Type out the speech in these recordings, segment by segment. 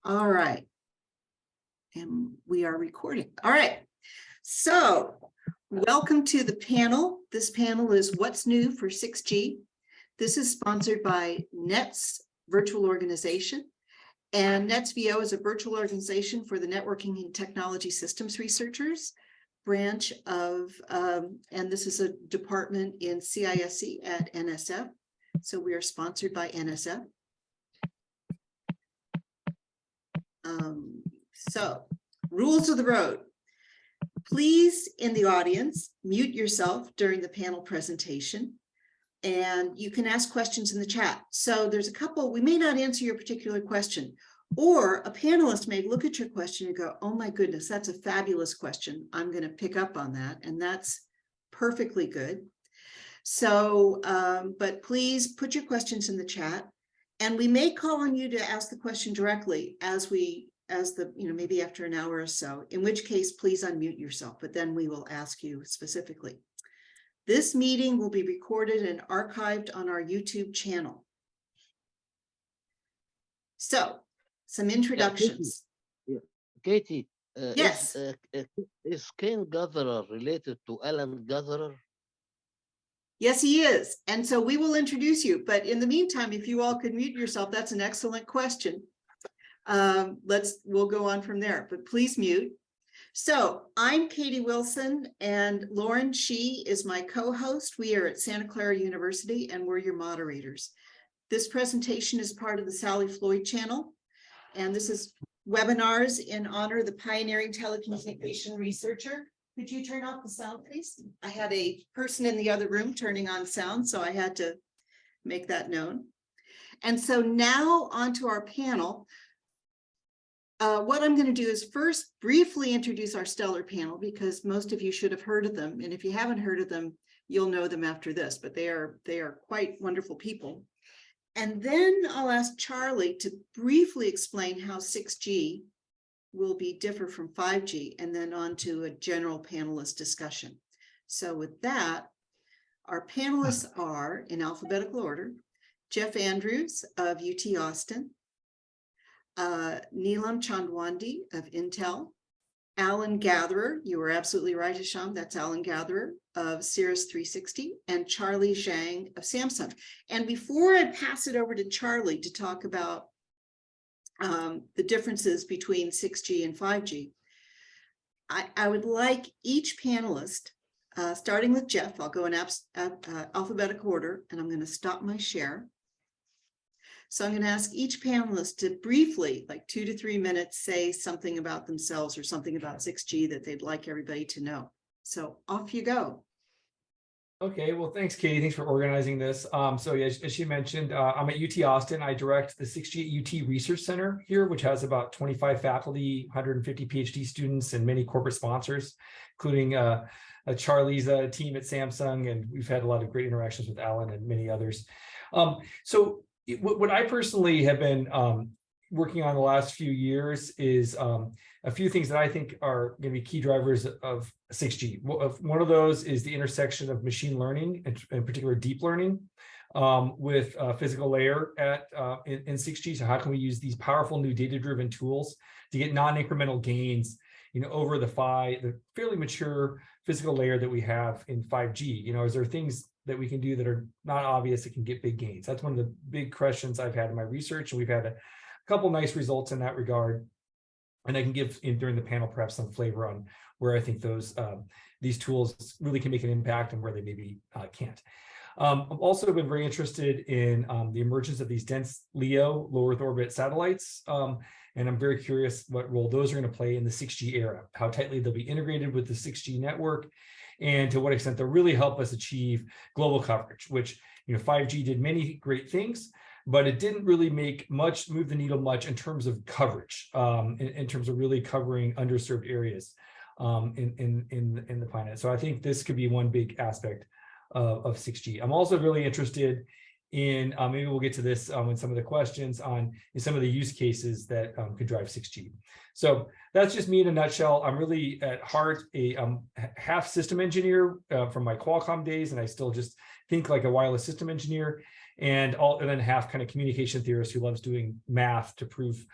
All right. And we are recording. All right. So welcome to the panel. This panel is What's New for 6G. This is sponsored by NETS Virtual Organization. And NETS-VO is a virtual organization for the Networking and Technology Systems Researchers branch of, and this is a department in CISC at NSF. So we are sponsored by NSF. So rules of the road. Please, in the audience, mute yourself during the panel presentation, and you can ask questions in the chat. So there's a couple, we may not answer your particular question, or a panelist may look at your question and go, oh my goodness, that's a fabulous question. I'm going to pick up on that, and that's perfectly good. So, but please put your questions in the chat, and we may call on you to ask the question directly as maybe after an hour or so, in which case, please unmute yourself, but then we will ask you specifically. This meeting will be recorded and archived on our YouTube channel. So, some introductions. Katie, yes. Is Ken Gatherer related to Alan Gatherer? Yes, he is. And so we will introduce you. But in the meantime, if you all could mute yourself, that's an excellent question. We'll go on from there, but please mute. So I'm Katie Wilson, and Lauren Shee is my co-host. We are at Santa Clara University, and we're your moderators. This presentation is part of the Sally Floyd channel, and this is webinars in honor of the pioneering telecommunication researcher. Could you turn off the sound, please? I had a person in the other room turning on sound, so I had to make that known. And so now onto our panel. What I'm going to do is first briefly introduce our stellar panel, because most of you should have heard of them. And if you haven't heard of them, you'll know them after this, but they are quite wonderful people. And then I'll ask Charlie to briefly explain how 6G will be differ from 5G, and then on to a general panelist discussion. So with that, our panelists are in alphabetical order: Jeff Andrews of UT Austin, Neelam Chandwani of Intel, Alan Gatherer, you were absolutely right, Hisham, that's Alan Gatherer of Cirrus 360, and Charlie Zhang of Samsung. And before I pass it over to Charlie to talk about the differences between 6G and 5G, I would like each panelist, starting with Jeff, I'll go in alphabetical order, and I'm going to stop my share. So I'm going to ask each panelist to briefly, like 2 to 3 minutes, say something about themselves or something about 6G that they'd like everybody to know. So off you go. Okay, well, thanks, Katie. Thanks for organizing this. So as she mentioned, I'm at UT Austin. I direct the 6G at UT Research Center here, which has about 25 faculty, 150 PhD students, and many corporate sponsors, including Charlie's team at Samsung. And we've had a lot of great interactions with Alan and many others. So what I personally have been working on the last few years is a few things that I think are going to be key drivers of 6G. One of those is the intersection of machine learning, and in particular deep learning, with physical layer in 6G. So how can we use these powerful new data-driven tools to get non-incremental gains, over the fairly mature physical layer that we have in 5G? Is there things that we can do that are not obvious that can get big gains? That's one of the big questions I've had in my research, and we've had a couple nice results in that regard. And I can give during the panel perhaps some flavor on where I think these tools really can make an impact and where they maybe can't. I've also been very interested in the emergence of these dense LEO, low Earth orbit satellites. And I'm very curious what role those are going to play in the 6G era, how tightly they'll be integrated with the 6G network, and to what extent they'll really help us achieve global coverage, which 5G did many great things, but it didn't really move the needle much in terms of coverage, in terms of really covering underserved areas in the planet. So I think this could be one big aspect of 6G. I'm also really interested in, maybe we'll get to this in some of the questions, in some of the use cases that could drive 6G. So that's just me in a nutshell. I'm really at heart a half system engineer from my Qualcomm days, and I still just think like a wireless system engineer, and then half kind of communication theorist who loves doing math to prove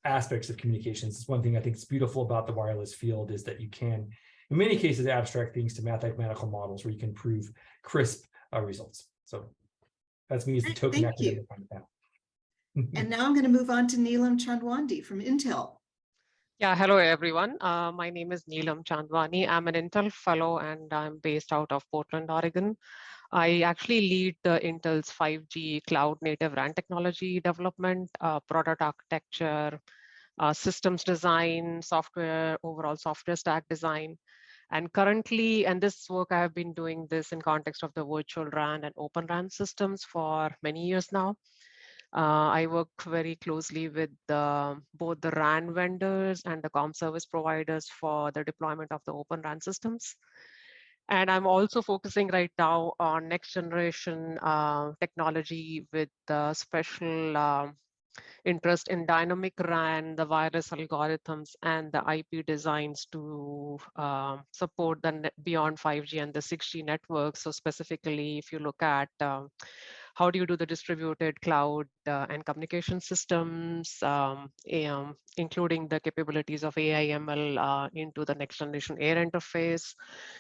aspects of communications. It's one thing I think is beautiful about the wireless field is that you can, in many cases, abstract things to mathematical models where you can prove crisp results. So that's me as the token Thank you. academic on that. And now I'm going to move on to Neelam Chandwani from Intel. Yeah, hello everyone. My name is Neelam Chandwani. I'm an Intel fellow and I'm based out of Portland, Oregon. I actually lead the Intel's 5G cloud native RAN technology development, product architecture, systems design, software, overall software stack design. And currently, and this work, I have been doing this in context of the virtual RAN and open RAN systems for many years now. I work very closely with both the RAN vendors and the comm service providers for the deployment of the open RAN systems. And I'm also focusing right now on next generation technology with special interest in dynamic RAN, the wireless algorithms, and the IP designs to support the beyond 5G and the 6G networks. So specifically, if you look at how do you do the distributed cloud and communication systems, including the capabilities of AI ML into the next generation air interface.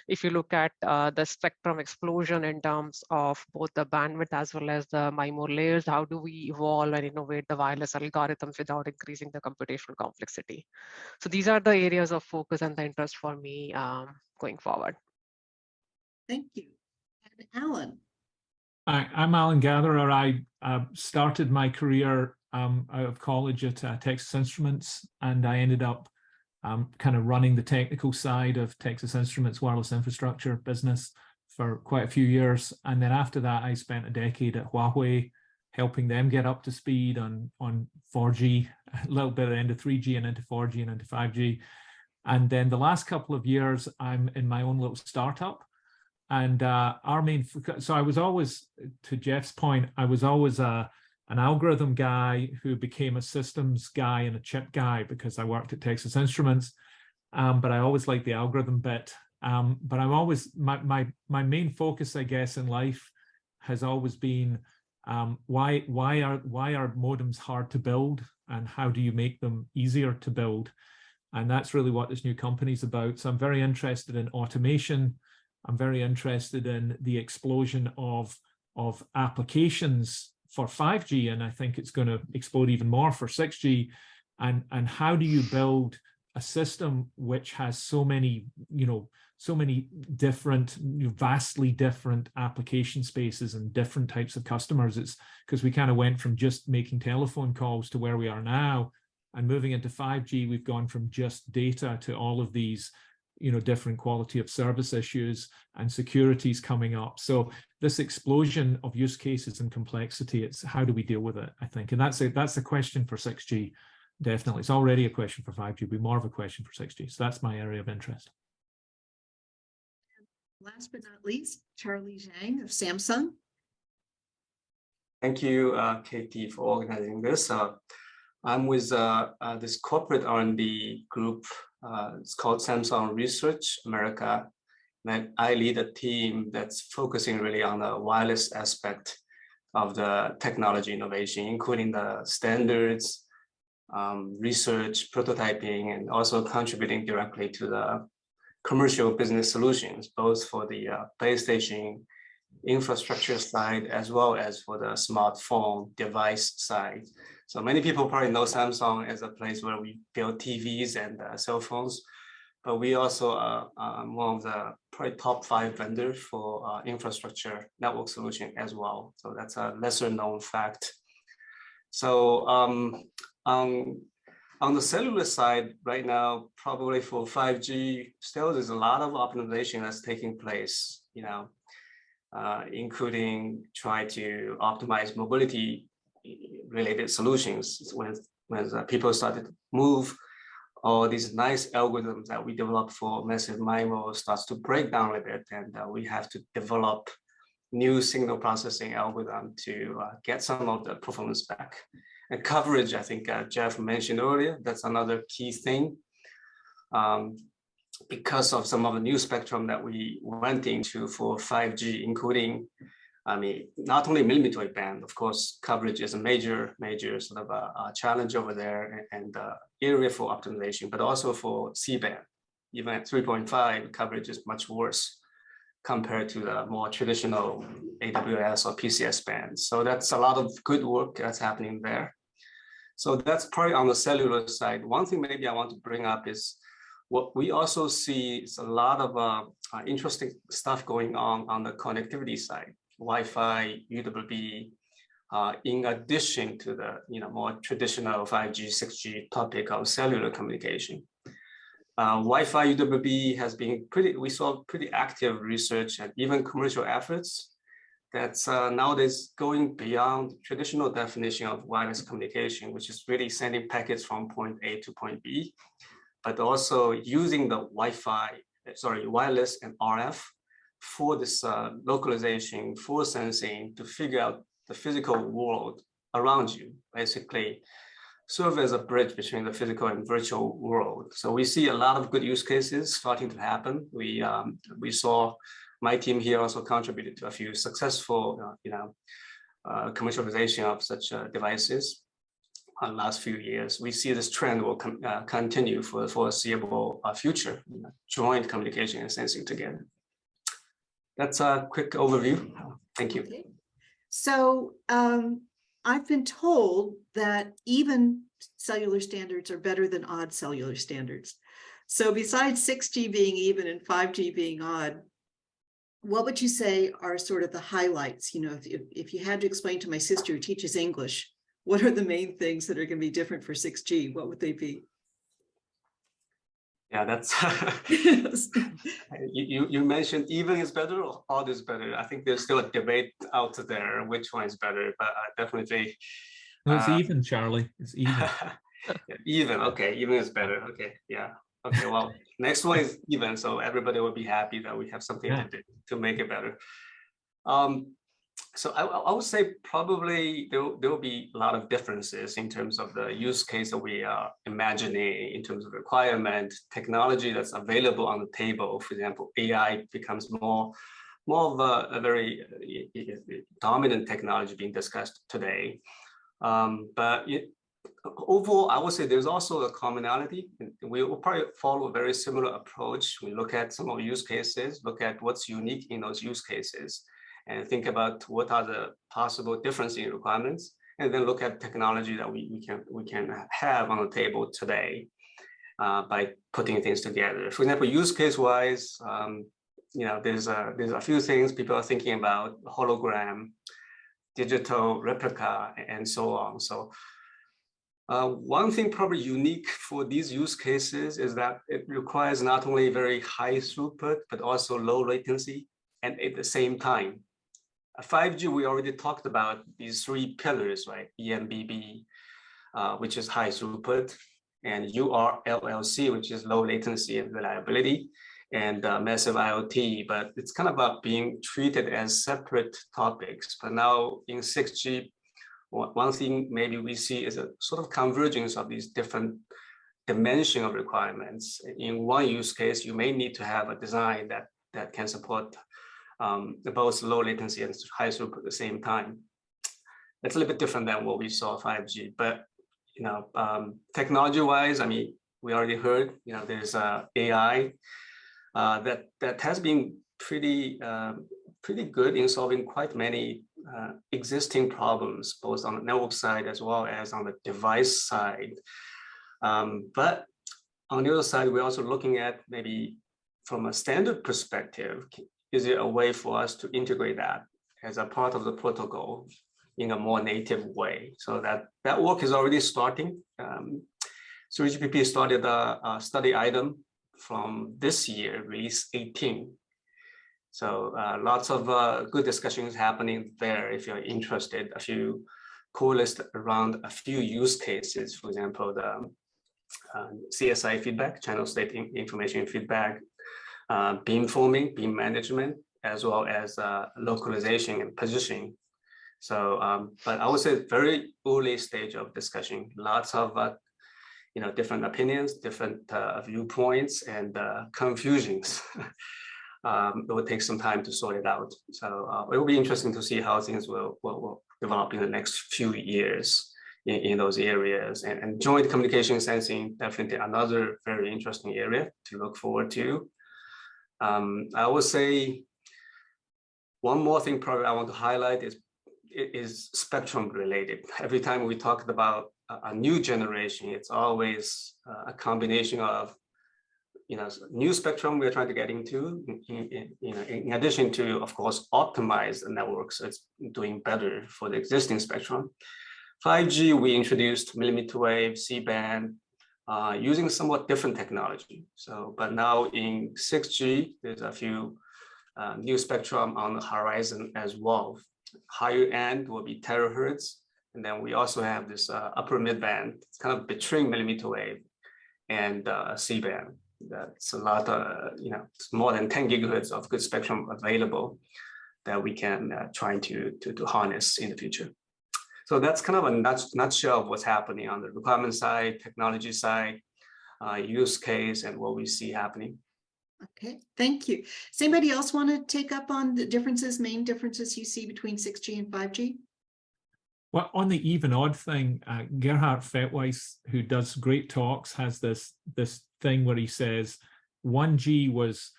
If you look at the spectrum explosion in terms of both the bandwidth as well as the MIMO layers, how do we evolve and innovate the wireless algorithms without increasing the computational complexity? So these are the areas of focus and the interest for me going forward. Thank you. And Alan. Hi, I'm Alan Gatherer. I started my career out of college at Texas Instruments, and I ended up kind of running the technical side of Texas Instruments wireless infrastructure business for quite a few years. And then after that, I spent a decade at Huawei, helping them get up to speed on 4G, a little bit at the end of 3G and into 4G and into 5G. And then the last couple of years, I'm in my own little startup. And our main, so I was always, to Jeff's point, I was always an algorithm guy who became a systems guy and a chip guy because I worked at Texas Instruments. But I always liked the algorithm bit. But I'm always, my main focus, I guess, in life has always been why are modems hard to build and how do you make them easier to build? And that's really what this new company is about. So I'm very interested in automation. I'm very interested in the explosion of applications for 5G, and I think it's going to explode even more for 6G. And how do you build a system which has so many different, vastly different application spaces and different types of customers? It's because we kind of went from just making telephone calls to where we are now, and moving into 5G, we've gone from just data to all of these different quality of service issues, and security's coming up. So this explosion of use cases and complexity, it's how do we deal with it, I think. And that's a question for 6G, definitely. It's already a question for 5G, it'll be more of a question for 6G. So that's my area of interest. Last but not least, Charlie Zhang of Samsung. Thank you, Katie, for organizing this. I'm with this corporate R&D group. It's called Samsung Research America. And I lead a team that's focusing really on the wireless aspect of the technology innovation, including the standards, research, prototyping, and also contributing directly to the commercial business solutions, both for the base station infrastructure side, as well as for the smartphone device side. So many people probably know Samsung as a place where we build TVs and cell phones, but we also are one of the probably top 5 vendors for infrastructure network solution as well. So that's a lesser known fact. So on the cellular side right now, probably for 5G, still there's a lot of optimization that's taking place, including try to optimize mobility related solutions when people started to move, all these nice algorithms that we developed for massive MIMO starts to break down a bit, and we have to develop new signal processing algorithm to get some of the performance back. And coverage, I think Jeff mentioned earlier, that's another key thing. Because of some of the new spectrum that we went into for 5G, including I mean, not only millimeter wave band, of course, coverage is a major sort of a challenge over there and area for optimization, but also for C-band. Even at 3.5, coverage is much worse compared to the more traditional AWS or PCS bands. So that's a lot of good work that's happening there. So that's probably on the cellular side. One thing maybe I want to bring up is what we also see is a lot of interesting stuff going on the connectivity side, Wi-Fi, UWB, in addition to the more traditional 5G, 6G topic of cellular communication. Wi-Fi UWB has been we saw pretty active research and even commercial efforts that's nowadays going beyond traditional definition of wireless communication, which is really sending packets from point A to point B, but also using the wireless and RF for this localization, for sensing, to figure out the physical world around you, basically serve as a bridge between the physical and virtual world. So we see a lot of good use cases starting to happen. We saw my team here also contributed to a few successful, commercialization of such devices in the last few years. We see this trend will continue for the foreseeable future, joint communication and sensing together. That's a quick overview. Thank you. Okay. So I've been told that even cellular standards are better than odd cellular standards. So besides 6G being even and 5G being odd, what would you say are sort of the highlights? If you had to explain to my sister who teaches English, what are the main things that are going to be different for 6G? What would they be? Yeah, that's you mentioned even is better or odd is better. I think there's still a debate out there which one is better, but definitely. No, it's even, Charlie. It's even. Even, okay, even is better. Okay, yeah. Okay, well, next one is even, so everybody will be happy that we have something to do to make it better. So I would say probably there will be a lot of differences in terms of the use case that we are imagining, in terms of requirement, technology that's available on the table. For example, AI becomes more of a very dominant technology being discussed today. But overall, I would say there's also a commonality. We will probably follow a very similar approach. We look at some of the use cases, look at what's unique in those use cases, and think about what are the possible differences in requirements, and then look at technology that we can have on the table today by putting things together. For example, use case wise, there's a few things people are thinking about: hologram, digital replica, and so on. So one thing probably unique for these use cases is that it requires not only very high throughput, but also low latency, and at the same time. 5G, we already talked about these three pillars, right? eMBB, which is high throughput, and URLLC, which is low latency and reliability, and massive IoT, but it's kind of about being treated as separate topics. But now in 6G, one thing maybe we see is a sort of convergence of these different dimension of requirements. In one use case, you may need to have a design that can support both low latency and high throughput at the same time. It's a little bit different than what we saw 5G, but technology-wise, I mean, we already heard, there's AI that has been pretty good in solving quite many existing problems, both on the network side as well as on the device side. But on the other side, we're also looking at maybe from a standard perspective, is there a way for us to integrate that as a part of the protocol in a more native way? So that work is already starting. 3GPP started a study item from this year, release 18. So lots of good discussions happening there if you're interested. A few coalesced around a few use cases, for example, the CSI feedback, channel state information feedback, beamforming, beam management, as well as localization and positioning. So, but I would say very early stage of discussion, lots of different opinions, different viewpoints, and confusions it will take some time to sort it out. So it will be interesting to see how things will develop in the next few years in those areas. And joint communication sensing, definitely another very interesting area to look forward to. I would say one more thing probably I want to highlight is spectrum related. Every time we talk about a new generation, it's always a combination of new spectrum we're trying to get into, in addition to, of course, optimize the network so it's doing better for the existing spectrum. 5G, we introduced millimeter wave, C-band, using somewhat different technology. So, but now in 6G, there's a few new spectrum on the horizon as well. Higher end will be terahertz. And then we also have this upper mid-band, it's kind of between millimeter wave and C-band. That's a lot of, it's more than 10 gigahertz of good spectrum available that we can try to harness in the future. So that's kind of a nutshell of what's happening on the requirement side, technology side, use case, and what we see happening. Okay, thank you. Does anybody else want to take up on the main differences you see between 6G and 5G? Well, on the even odd thing, Gerhard Fettweis, who does great talks, has this thing where he says 1G was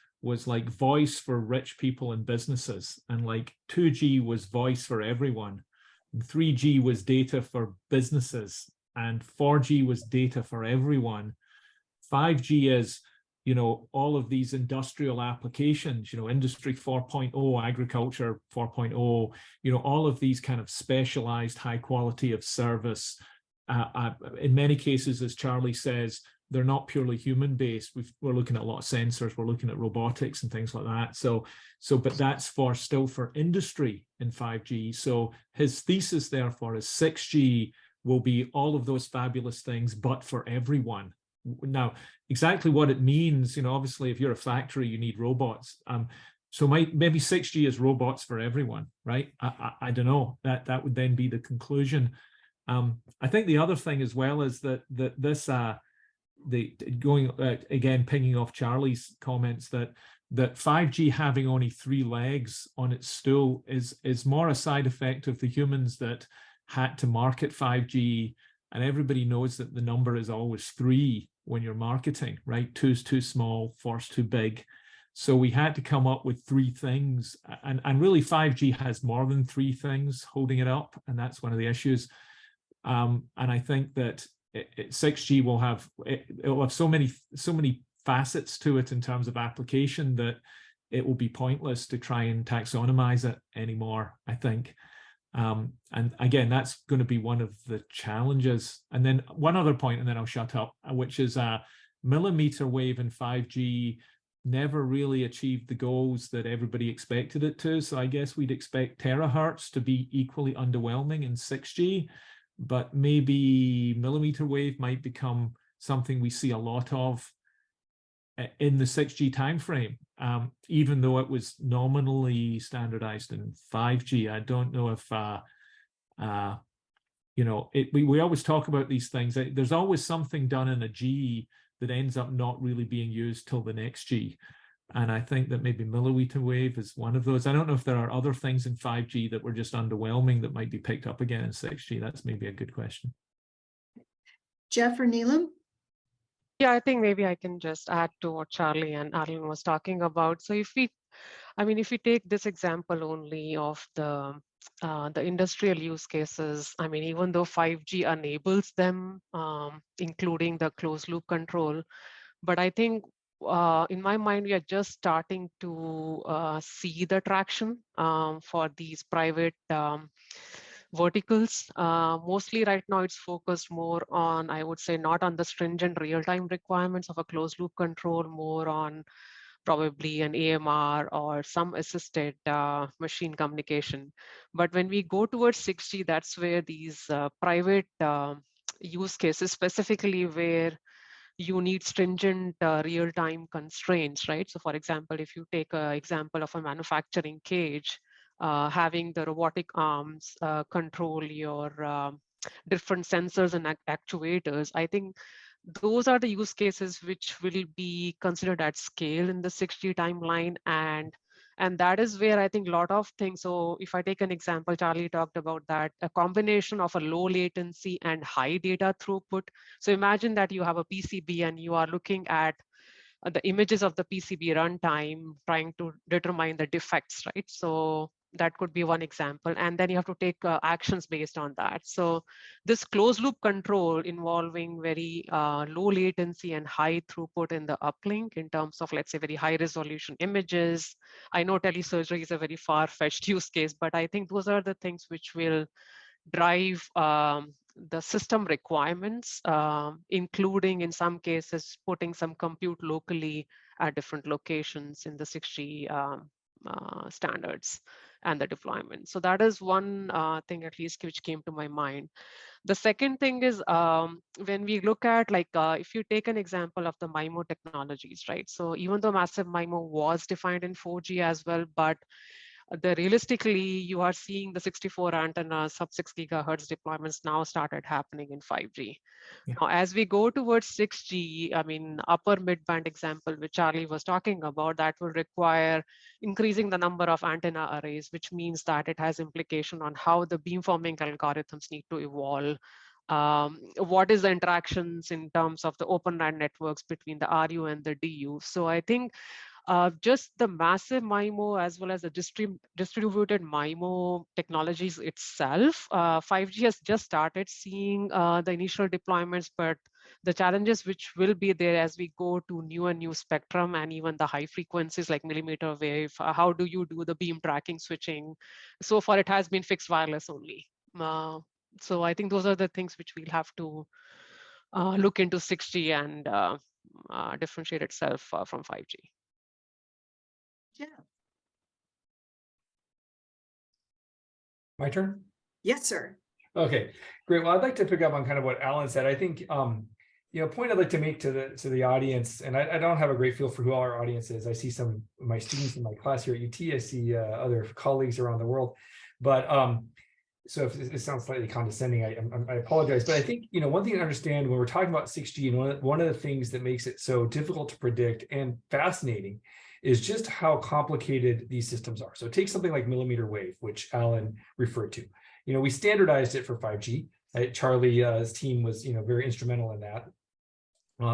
like voice for rich people and businesses, and like 2G was voice for everyone, and 3G was data for businesses, and 4G was data for everyone. 5G is, all of these industrial applications, industry 4.0, agriculture 4.0, all of these kind of specialized high quality of service. In many cases, as Charlie says, they're not purely human based. We're looking at a lot of sensors, we're looking at robotics and things like that. But that's still for industry in 5G. So his thesis therefore is 6G will be all of those fabulous things, but for everyone. Now, exactly what it means, obviously, if you're a factory, you need robots. So maybe 6G is robots for everyone, right? I don't know. That would then be the conclusion. I think the other thing as well is that this again, pinging off Charlie's comments, that 5G having only 3 legs on its stool is more a side effect of the humans that had to market 5G. And everybody knows that the number is always 3 when you're marketing, right? 2 is too small, 4 is too big. So we had to come up with 3 things. And really 5G has more than 3 things holding it up. And that's one of the issues. And I think that 6G will have so many facets to it in terms of application that it will be pointless to try and taxonomize it anymore, I think. And again, that's going to be one of the challenges. And then one other point, and then I'll shut up, which is millimeter wave and 5G never really achieved the goals that everybody expected it to. So I guess we'd expect terahertz to be equally underwhelming in 6G, but maybe millimeter wave might become something we see a lot of in the 6G timeframe, even though it was nominally standardized in 5G. I don't know if, we always talk about these things. There's always something done in a G that ends up not really being used till the next G. And I think that maybe millimeter wave is one of those. I don't know if there are other things in 5G that were just underwhelming that might be picked up again in 6G. That's maybe a good question. Jeff or Neelam? Yeah, I think maybe I can just add to what Charlie and Alan was talking about. So if we take this example only of the industrial use cases, even though 5G enables them, including the closed loop control, but I think in my mind, we are just starting to see the traction for these private verticals. Mostly right now it's focused more on, I would say, not on the stringent real-time requirements of a closed loop control, more on probably an AMR or some assisted machine communication. But when we go towards 6G, that's where these private use cases, specifically where you need stringent real-time constraints, right? So for example, if you take an example of a manufacturing cage, having the robotic arms control your different sensors and actuators, I think those are the use cases which will be considered at scale in the 6G timeline. And that is where I think a lot of things. So if I take an example, Charlie talked about that, a combination of a low latency and high data throughput. So imagine that you have a PCB and you are looking at the images of the PCB runtime, trying to determine the defects, right? So that could be one example. And then you have to take actions based on that. So this closed loop control involving very low latency and high throughput in the uplink in terms of, let's say, very high resolution images. I know telesurgery is a very far-fetched use case, but I think those are the things which will drive the system requirements, including in some cases putting some compute locally at different locations in the 6G standards and the deployment. So that is one thing at least which came to my mind. The second thing is when we look at, like, if you take an example of the MIMO technologies, right? So even though massive MIMO was defined in 4G as well, but realistically, you are seeing the 64 antenna sub 6 gigahertz deployments now started happening in 5G. Yeah. Now, as we go towards 6G, I mean, upper mid-band example, which Charlie was talking about, that will require increasing the number of antenna arrays, which means that it has implication on how the beamforming algorithms need to evolve. What is the interactions in terms of the open RAN networks between the RU and the DU? So I think just the massive MIMO as well as the distributed MIMO technologies itself, 5G has just started seeing the initial deployments, but the challenges which will be there as we go to new spectrum and even the high frequencies like millimeter wave, how do you do the beam tracking switching? So far, it has been fixed wireless only. So I think those are the things which we'll have to look into 6G and differentiate itself from 5G. Yeah. My turn? Yes, sir. Okay, great. Well, I'd like to pick up on kind of what Alan said. I think, point I'd like to make to the audience, and I don't have a great feel for who our audience is. I see some of my students in my class here at UT. I see other colleagues around the world, but so if it sounds slightly condescending, I apologize. But I think, one thing to understand when we're talking about 6G, and one of the things that makes it so difficult to predict and fascinating is just how complicated these systems are. So take something like millimeter wave, which Alan referred to. We standardized it for 5G. Charlie's team was, very instrumental in that,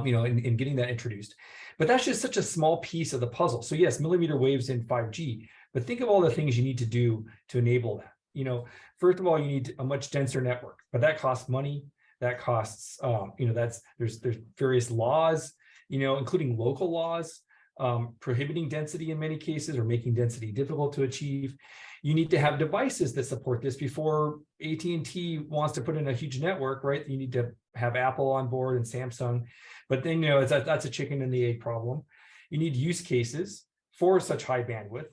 in getting that introduced. But that's just such a small piece of the puzzle. So yes, millimeter waves in 5G, but think of all the things you need to do to enable that. First of all, you need a much denser network, but that costs money. That costs, there's various laws, including local laws, prohibiting density in many cases or making density difficult to achieve. You need to have devices that support this before AT&T wants to put in a huge network, right? You need to have Apple on board and Samsung, but then, that's a chicken and the egg problem. You need use cases for such high bandwidth,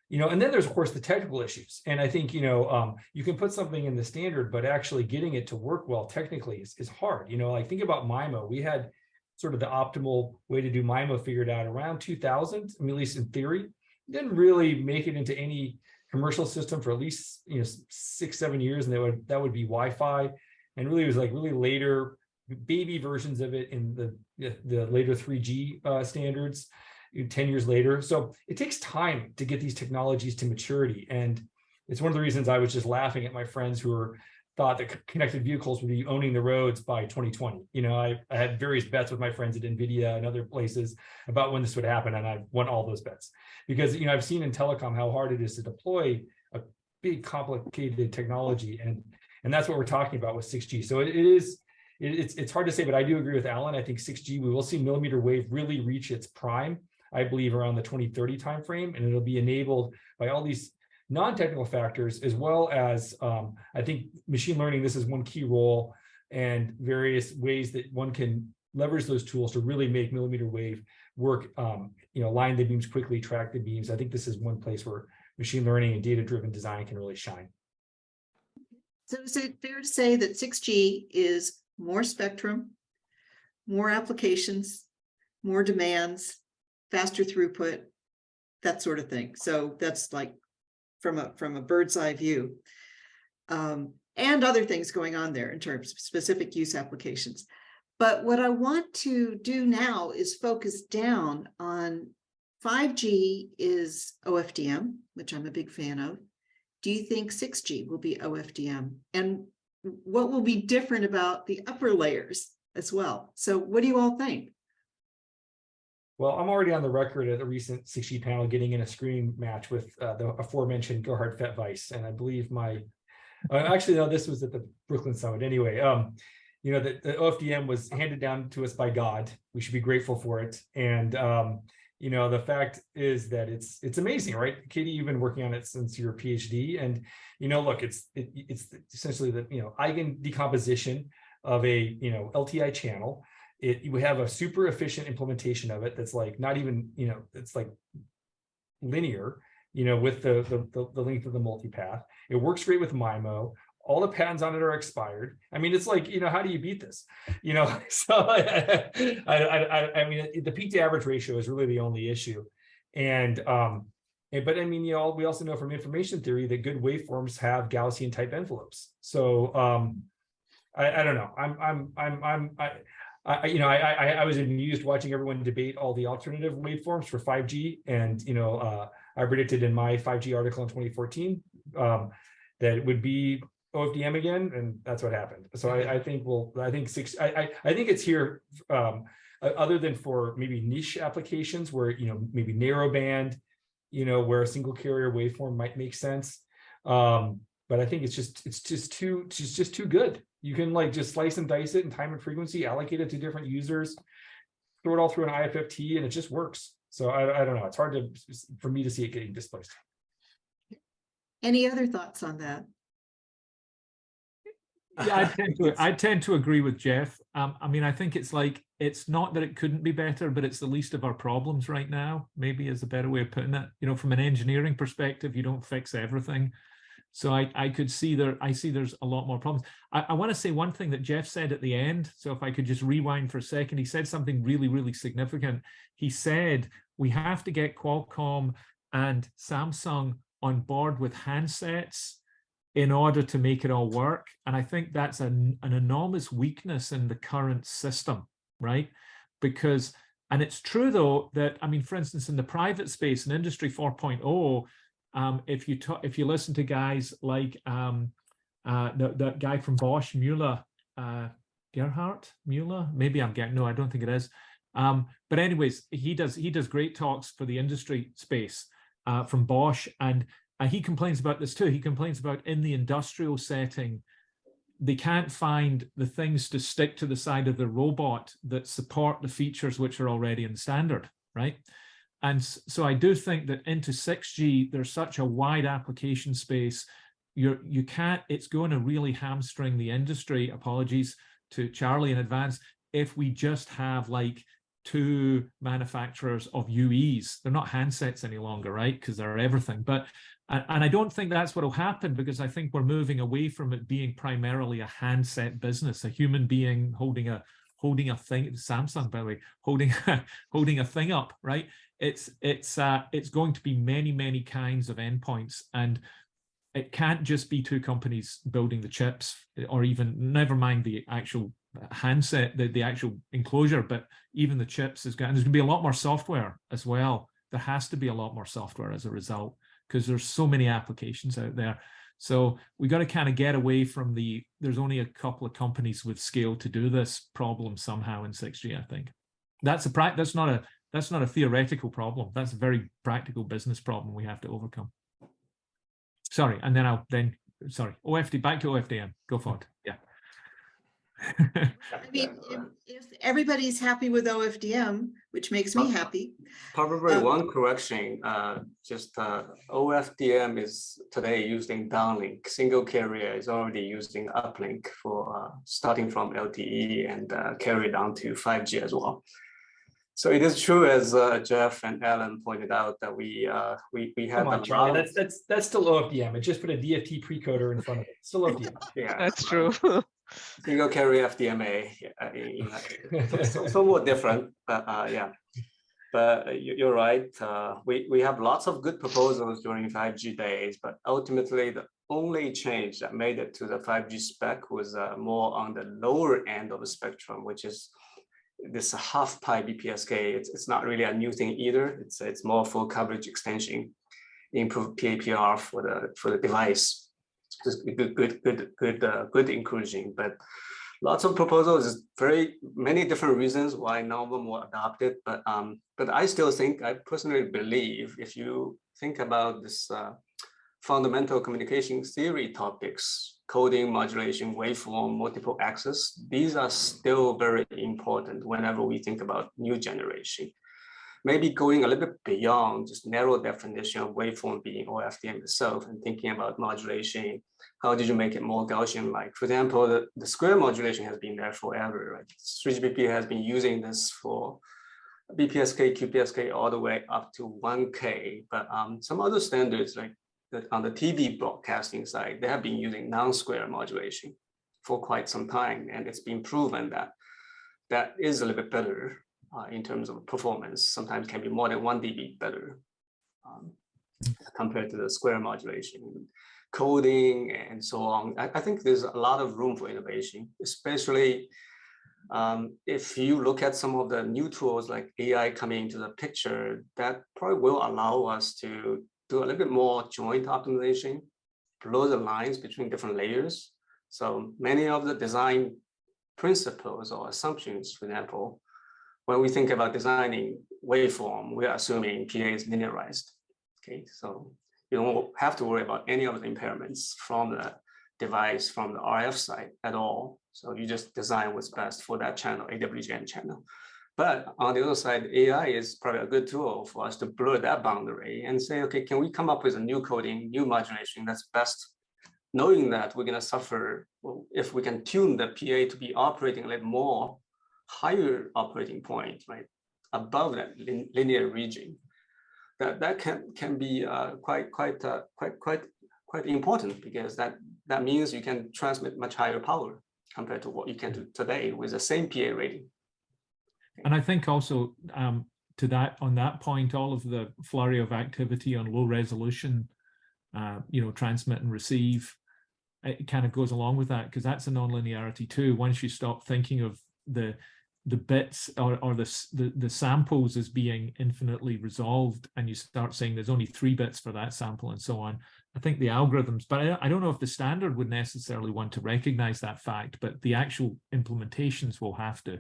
and then there's of course the technical issues. And I think, you can put something in the standard, but actually getting it to work well technically is hard. Like think about MIMO. We had sort of the optimal way to do MIMO figured out around 2000, at least in theory. Didn't really make it into any commercial system for at least 6-7 years, and that would be Wi-Fi, and really it was like really later baby versions of it in the later 3G standards 10 years later. So it takes time to get these technologies to maturity, and it's one of the reasons I was just laughing at my friends who thought that connected vehicles would be owning the roads by 2020. I had various bets with my friends at NVIDIA and other places about when this would happen, and I won all those bets because I've seen in telecom how hard it is to deploy a big complicated technology, and that's what we're talking about with 6G. So it's hard to say, but I do agree with Alan. I think 6G, we will see millimeter wave really reach its prime, I believe, around the 2030 timeframe, and it'll be enabled by all these non-technical factors, as well as I think machine learning. This is one key role, and various ways that one can leverage those tools to really make millimeter wave work, line the beams quickly, track the beams. I think this is one place where machine learning and data-driven design can really shine. So is it fair to say that 6G is more spectrum, more applications, more demands, faster throughput, that sort of thing? So that's like from a bird's eye view, and other things going on there in terms of specific use applications. But what I want to do now is focus down on 5G is OFDM, which I'm a big fan of. Do you think 6G will be OFDM? And what will be different about the upper layers as well? So what do you all think? Well, I'm already on the record at a recent 6G panel getting in a screaming match with the aforementioned Gerhard Fettweiss, and I believe actually, no, this was at the Brooklyn Summit. Anyway, you know, the OFDM was handed down to us by God. We should be grateful for it. And you know, the fact is that it's amazing, right? Katie, you've been working on it since your PhD, and you know, look, it's essentially the eigen decomposition of a LTI channel. We have a super efficient implementation of it that's like not even it's like linear, with the length of the multipath. It works great with MIMO. All the patents on it are expired. I mean, it's like, how do you beat this? So I mean, the peak to average ratio is really the only issue. But I mean, we also know from information theory that good waveforms have Gaussian type envelopes. So I don't know. I was amused watching everyone debate all the alternative waveforms for 5G, and I predicted in my 5G article in 2014 that it would be OFDM again, and that's what happened. So I think it's here, other than for maybe niche applications where maybe narrowband, where a single carrier waveform might make sense. But I think it's just too good. You can like just slice and dice it in time and frequency, allocate it to different users, throw it all through an IFFT, and it just works. So I don't know. It's hard for me to see it getting displaced. Any other thoughts on that? Yeah, I tend to agree with Jeff. I mean, I think it's not that it couldn't be better, but it's the least of our problems right now, maybe is a better way of putting it. From an engineering perspective, you don't fix everything. So I see there's a lot more problems. I want to say one thing that Jeff said at the end. So if I could just rewind for a second, he said something really, really significant. He said, we have to get Qualcomm and Samsung on board with handsets in order to make it all work. And I think that's an enormous weakness in the current system, right? Because, and it's true though, that, I mean, for instance, in the private space in Industry 4.0, if you listen to guys like that guy from Bosch, Gerhard Müller, maybe I'm getting, no, I don't think it is. But anyways, he does great talks for the industry space from Bosch, and he complains about this too. He complains about in the industrial setting, they can't find the things to stick to the side of the robot that support the features which are already in the standard, right? And so I do think that into 6G, there's such a wide application space. It's going to really hamstring the industry. Apologies to Charlie in advance. If we just have like 2 manufacturers of UEs, they're not handsets any longer, right? Because they're everything. And I don't think that's what will happen, because I think we're moving away from it being primarily a handset business, a human being holding a thing, Samsung, by the way, holding a thing up, right? It's going to be many, many kinds of endpoints, and it can't just be 2 companies building the chips, or even, never mind the actual handset, the actual enclosure, but even the chips and there's going to be a lot more software as well. There has to be a lot more software as a result, because there's so many applications out there. So we got to kind of get away from there's only a couple of companies with scale to do this problem somehow in 6G, I think. That's not a theoretical problem. That's a very practical business problem we have to overcome. Sorry, and then OFD, back to OFDM. Go for it. Yeah. I mean, if everybody's happy with OFDM, which makes me happy. Probably one correction, OFDM is today using downlink. Single carrier is already using uplink for starting from LTE and carried on to 5G as well. So it is true, as Jeff and Alan pointed out, that we had a lot of... That's still OFDM. It just put a DFT precoder in front of it. Still OFDM. Yeah, That's true. Single carrier FDMA, somewhat different, but yeah. But you're right. We have lots of good proposals during 5G days, but ultimately only change that made it to the 5G spec was more on the lower end of the spectrum, which is this half pi BPSK. It's not really a new thing either. It's more full coverage extension, improved PAPR for the device. Just good inclusion, but lots of proposals, very many different reasons why none of them were adopted. But I still think, I personally believe, if you think about this fundamental communication theory topics, coding, modulation, waveform, multiple access, these are still very important whenever we think about new generation. Maybe going a little bit beyond just narrow definition of waveform being OFDM itself and thinking about modulation. How did you make it more Gaussian-like? For example, the square modulation has been there forever, right? 3GPP has been using this for BPSK, QPSK all the way up to 1K, but some other standards like on the TV broadcasting side, they have been using non-square modulation for quite some time, and it's been proven that that is a little bit better in terms of performance. Sometimes can be more than 1 dB better compared to the square modulation, coding, and so on. I think there's a lot of room for innovation, especially if you look at some of the new tools like AI coming into the picture, that probably will allow us to do a little bit more joint optimization, blur the lines between different layers. So many of the design principles or assumptions, for example, when we think about designing waveform, we're assuming PA is linearized. Okay, so you don't have to worry about any of the impairments from the device, from the RF side at all. So you just design what's best for that channel, AWGN channel. But on the other side, AI is probably a good tool for us to blur that boundary and say, okay, can we come up with a new coding, new modulation that's best, knowing that we're going to suffer if we can tune the PA to be operating a little more higher operating point, right, above that linear region. That can be quite important, because that means you can transmit much higher power compared to what you can do today with the same PA rating. And I think also on that point, all of the flurry of activity on low resolution, transmit and receive, it kind of goes along with that, because that's a nonlinearity too. Once you stop thinking of the bits or the samples as being infinitely resolved, and you start saying there's only 3 bits for that sample and so on, I think the algorithms, but I don't know if the standard would necessarily want to recognize that fact, but the actual implementations will have to,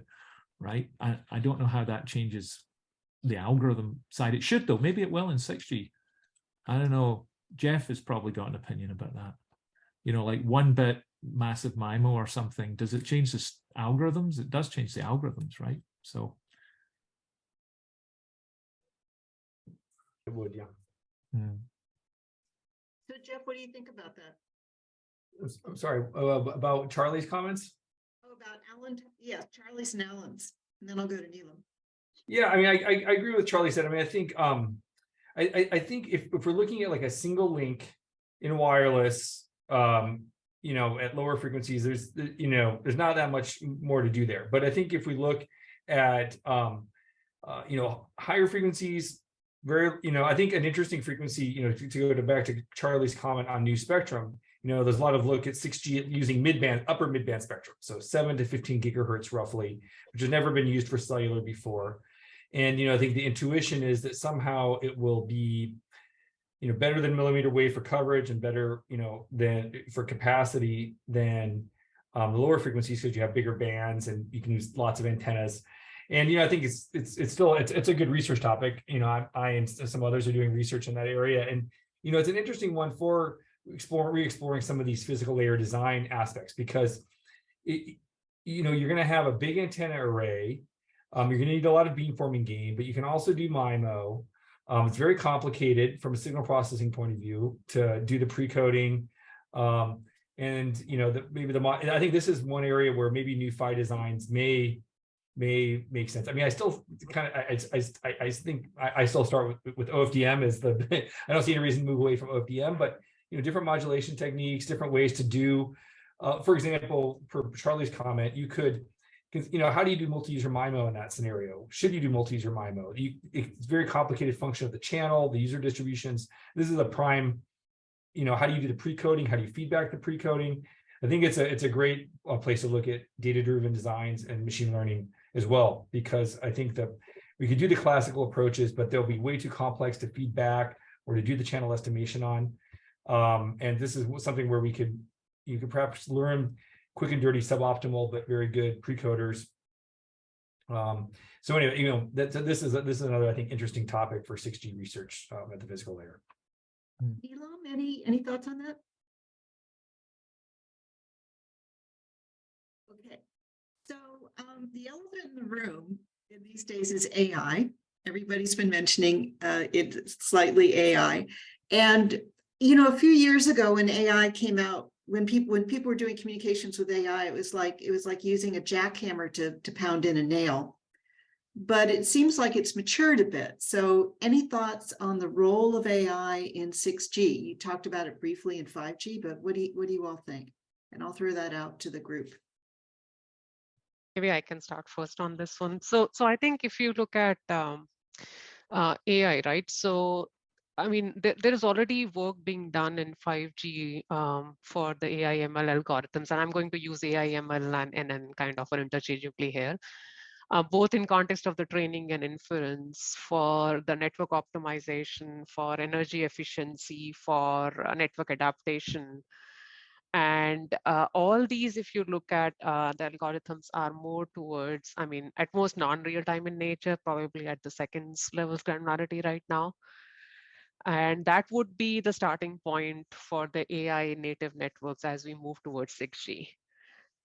right? I don't know how that changes the algorithm side. It should though, maybe it will in 6G. I don't know, Jeff has probably got an opinion about that. Like 1-bit massive MIMO or something, does it change the algorithms? It does change the algorithms, right? So it would, yeah. So Jeff, what do you think about that? I'm sorry, about Charlie's comments? Oh, about Alan, yeah, Charlie's and Alan's, and then I'll go to Neelam. Yeah, I mean, I agree with Charlie said. I mean, I think I think if we're looking at like a single link in wireless, at lower frequencies, there's not that much more to do there. But I think if we look at higher frequencies, I think an interesting frequency, to go back to Charlie's comment on new spectrum, there's a lot of look at 6G using upper midband spectrum, so 7 to 15 gigahertz roughly, which has never been used for cellular before. And I think the intuition is that somehow it will be better than millimeter wave for coverage, and better, than for capacity than the lower frequencies, because you have bigger bands and you can use lots of antennas. And I think it's still a good research topic. I and some others are doing research in that area, and it's an interesting one for re-exploring some of these physical layer design aspects, because you're going to have a big antenna array. You're going to need a lot of beamforming gain, but you can also do MIMO. It's very complicated from a signal processing point of view to do the pre-coding. I think this is one area where maybe new PHY designs may make sense. I mean, I still kind of, I think I still start with OFDM as I don't see any reason to move away from OFDM, but different modulation techniques, different ways to do, for example, for Charlie's comment, you could, how do you do multi-user MIMO in that scenario? Should you do multi-user MIMO? It's a very complicated function of the channel, the user distributions. This is a prime, how do you do the pre-coding? How do you feedback the pre-coding? I think it's a great place to look at data-driven designs and machine learning as well, because I think that we could do the classical approaches, but they'll be way too complex to feedback or to do the channel estimation on. And this is something where you could perhaps learn quick and dirty suboptimal, but very good pre-coders. So anyway, this is another, I think, interesting topic for 6G research at the physical layer. Elam, any thoughts on that? Okay, so the elephant in the room in these days is AI. Everybody's been mentioning it slightly AI. And a few years ago when AI came out, when people were doing communications with AI, it was like using a jackhammer to pound in a nail. But it seems like it's matured a bit. So any thoughts on the role of AI in 6G? You talked about it briefly in 5G, but what do you all think? And I'll throw that out to the group. Maybe I can start first on this one. So I think if you look at AI, right? So I mean, there is already work being done in 5G for the AI ML algorithms, and I'm going to use AI ML and NN kind of interchangeably here, both in context of the training and inference for the network optimization, for energy efficiency, for network adaptation. And all these, if you look at the algorithms, are more towards, I mean, at most non-real time in nature, probably at the seconds level granularity right now. And that would be the starting point for the AI native networks as we move towards 6G.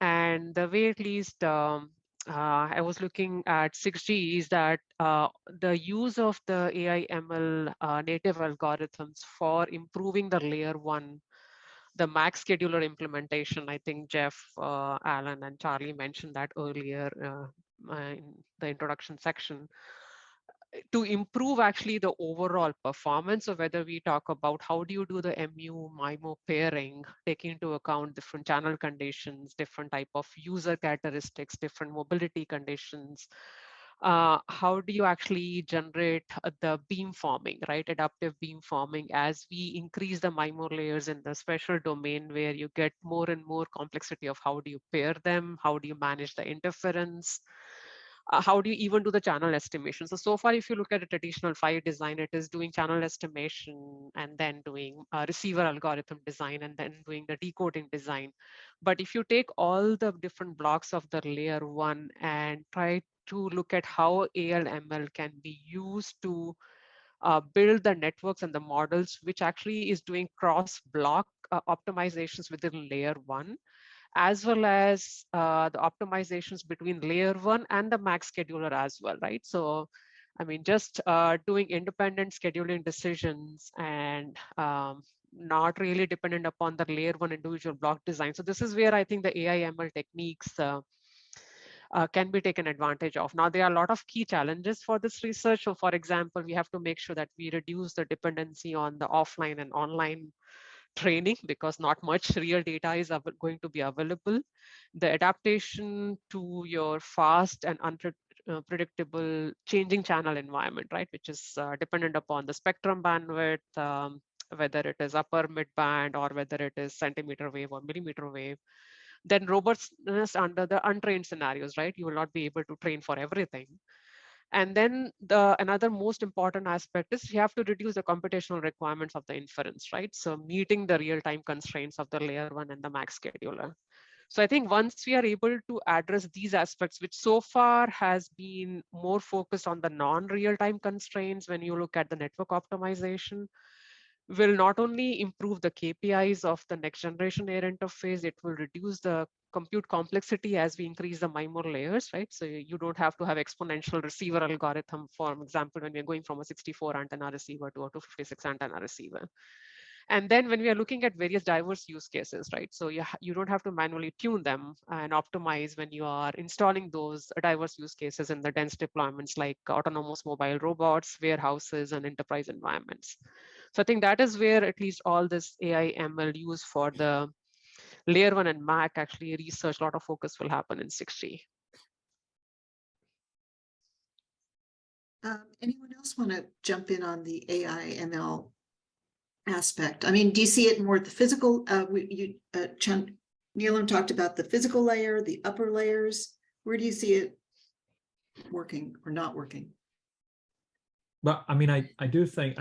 And the way at least I was looking at 6G is that the use of the AI ML native algorithms for improving the layer one, the max scheduler implementation. I think Jeff, Alan, and Charlie mentioned that earlier in the introduction section, to improve actually the overall performance. So whether we talk about how do you do the MU-MIMO pairing, taking into account different channel conditions, different type of user characteristics, different mobility conditions, how do you actually generate the beamforming, right? Adaptive beamforming as we increase the MIMO layers in the special domain where you get more and more complexity of how do you pair them, how do you manage the interference, how do you even do the channel estimation? So far, if you look at a traditional PHY design, it is doing channel estimation and then doing receiver algorithm design and then doing the decoding design. But if you take all the different blocks of the layer one and try to look at how AL/ML can be used to build the networks and the models, which actually is doing cross-block optimizations within layer one, as well as the optimizations between layer one and the max scheduler as well, right? So, I mean, just doing independent scheduling decisions and not really dependent upon the layer one individual block design. So this is where I think the AI ML techniques can be taken advantage of. Now, there are a lot of key challenges for this research. So for example, we have to make sure that we reduce the dependency on the offline and online training, because not much real data is going to be available. The adaptation to your fast and unpredictable changing channel environment, right, which is dependent upon the spectrum bandwidth, whether it is upper mid-band or whether it is centimeter wave or millimeter wave. Then robustness under the untrained scenarios, right? You will not be able to train for everything. And then another most important aspect is you have to reduce the computational requirements of the inference, right? So meeting the real-time constraints of the layer one and the max scheduler. So I think once we are able to address these aspects, which so far has been more focused on the non-real-time constraints when you look at the network optimization, will not only improve the KPIs of the next generation air interface, it will reduce the compute complexity as we increase the MIMO layers, right? So you don't have to have exponential receiver algorithm, for example, when we're going from a 64 antenna receiver to a 256 antenna receiver. And then when we are looking at various diverse use cases, right? So you don't have to manually tune them and optimize when you are installing those diverse use cases in the dense deployments like autonomous mobile robots, warehouses, and enterprise environments. So I think that is where at least all this AI ML use for the layer one and MAC actually research, a lot of focus will happen in 6G. Anyone else want to jump in on the AI ML aspect? I mean, do you see it more at the physical? Neelam talked about the physical layer, the upper layers. Where do you see it working or not working? But I mean, I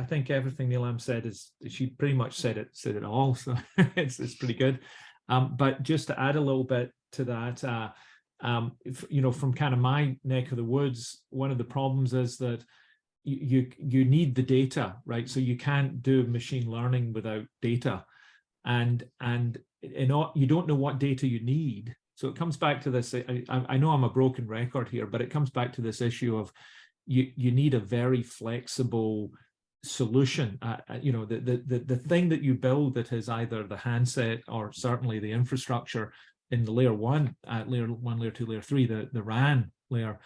think everything Neelam said is, she pretty much said it all. So it's pretty good. But just to add a little bit to that, you know, from kind of my neck of the woods, one of the problems is that you need the data, right? So you can't do machine learning without data, and you don't know what data you need. So it comes back to this. I know I'm a broken record here, but it comes back to this issue of you need a very flexible solution. You know, the thing that you build that is either the handset or certainly the infrastructure in the layer 1, layer 1, layer 2, layer 3, the RAN layer,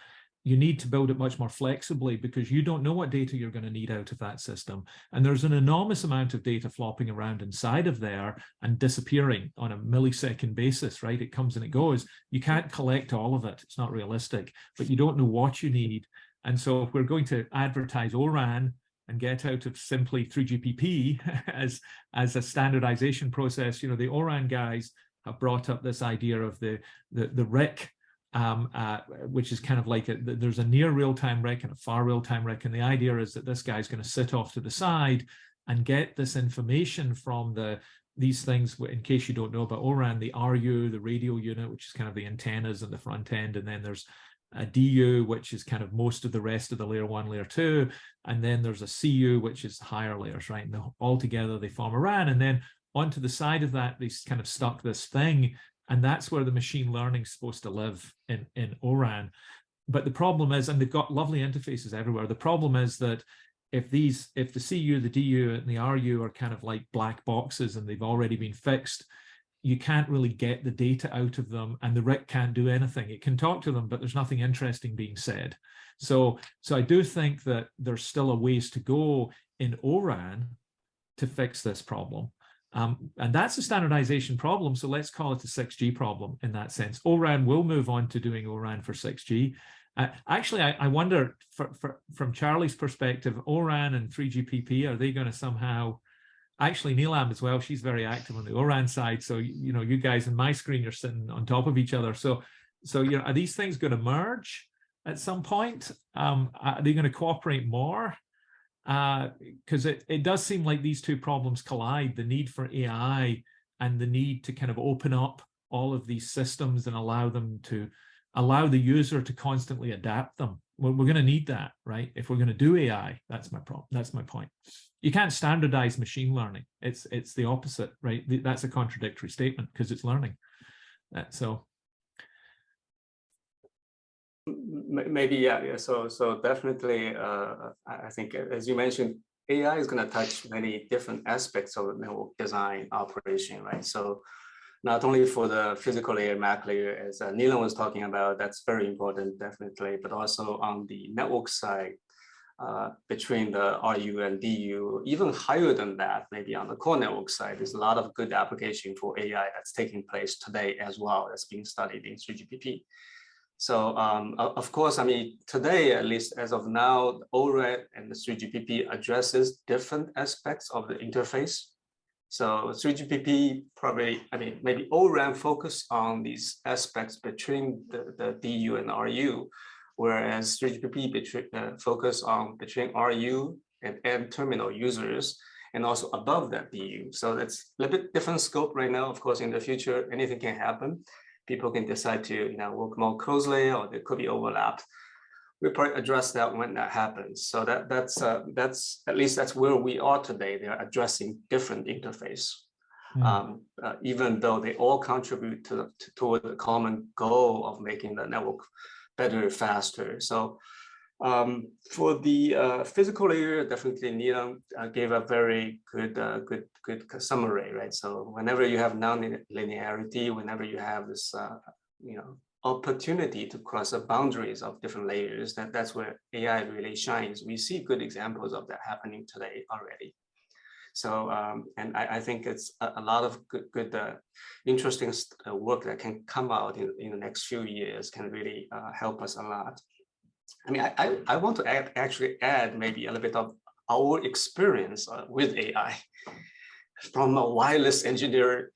you need to build it much more flexibly because you don't know what data you're going to need out of that system. And there's an enormous amount of data flopping around inside of there and disappearing on a millisecond basis, right? It comes and it goes. You can't collect all of it. It's not realistic, but you don't know what you need. And so if we're going to advertise ORAN and get out of simply 3GPP as a standardization process, you know, the ORAN guys have brought up this idea of the RIC, which is kind of like there's a near real-time RIC and a far real-time RIC. And the idea is that this guy's going to sit off to the side and get this information from these things. In case you don't know about ORAN, the RU, the radio unit, which is kind of the antennas and the front end. And then there's a DU, which is kind of most of the rest of the layer 1, layer 2. And then there's a CU, which is higher layers, right? And all together they form a RAN. And then onto the side of that, they kind of stuck this thing. And that's where the machine learning is supposed to live in ORAN. But the problem is, and they've got lovely interfaces everywhere. The problem is that if the CU, the DU, and the RU are kind of like black boxes and they've already been fixed, you can't really get the data out of them, and the RIC can't do anything. It can talk to them, but there's nothing interesting being said. So I do think that there's still a ways to go in ORAN to fix this problem. And that's a standardization problem. So let's call it a 6G problem in that sense. ORAN will move on to doing ORAN for 6G. Actually, I wonder, from Charlie's perspective, ORAN and 3GPP, are they going to somehow, actually Neelam as well, she's very active on the ORAN side. So, you know, you guys in my screen, you're sitting on top of each other. So you know, are these things going to merge at some point? Are they going to cooperate more? Because it does seem like these two problems collide, the need for AI and the need to kind of open up all of these systems and allow the user to constantly adapt them. We're going to need that, right? If we're going to do AI, that's my point. You can't standardize machine learning. It's the opposite, right? That's a contradictory statement because it's learning. So maybe, yeah. So definitely, I think, as you mentioned, AI is going to touch many different aspects of network design operation, right? So not only for the physical layer, MAC layer, as Neelam was talking about, that's very important, definitely, but also on the network side, between the RU and DU, even higher than that, maybe on the core network side, there's a lot of good application for AI that's taking place today as well, that's being studied in 3GPP. So of course, I mean, today, at least as of now, ORAN and the 3GPP addresses different aspects of the interface. So 3GPP probably, I mean, maybe ORAN focus on these aspects between the DU and RU, whereas 3GPP focus on between RU and end terminal users, and also above that DU. So that's a little bit different scope right now. Of course, in the future, anything can happen. People can decide to, you know, work more closely, or there could be overlap. We'll probably address that when that happens. So that's at least that's where we are today. They're addressing different interface, even though they all contribute toward the common goal of making the network better, faster. So for the physical layer, definitely Neelam gave a very good summary, right? So whenever you have non-linearity, whenever you have this, you know, opportunity to cross the boundaries of different layers, that's where AI really shines. We see good examples of that happening today already. So, and I think it's a lot of good interesting work that can come out in the next few years can really help us a lot. I mean, I want to actually add maybe a little bit of our experience with AI. from a wireless engineer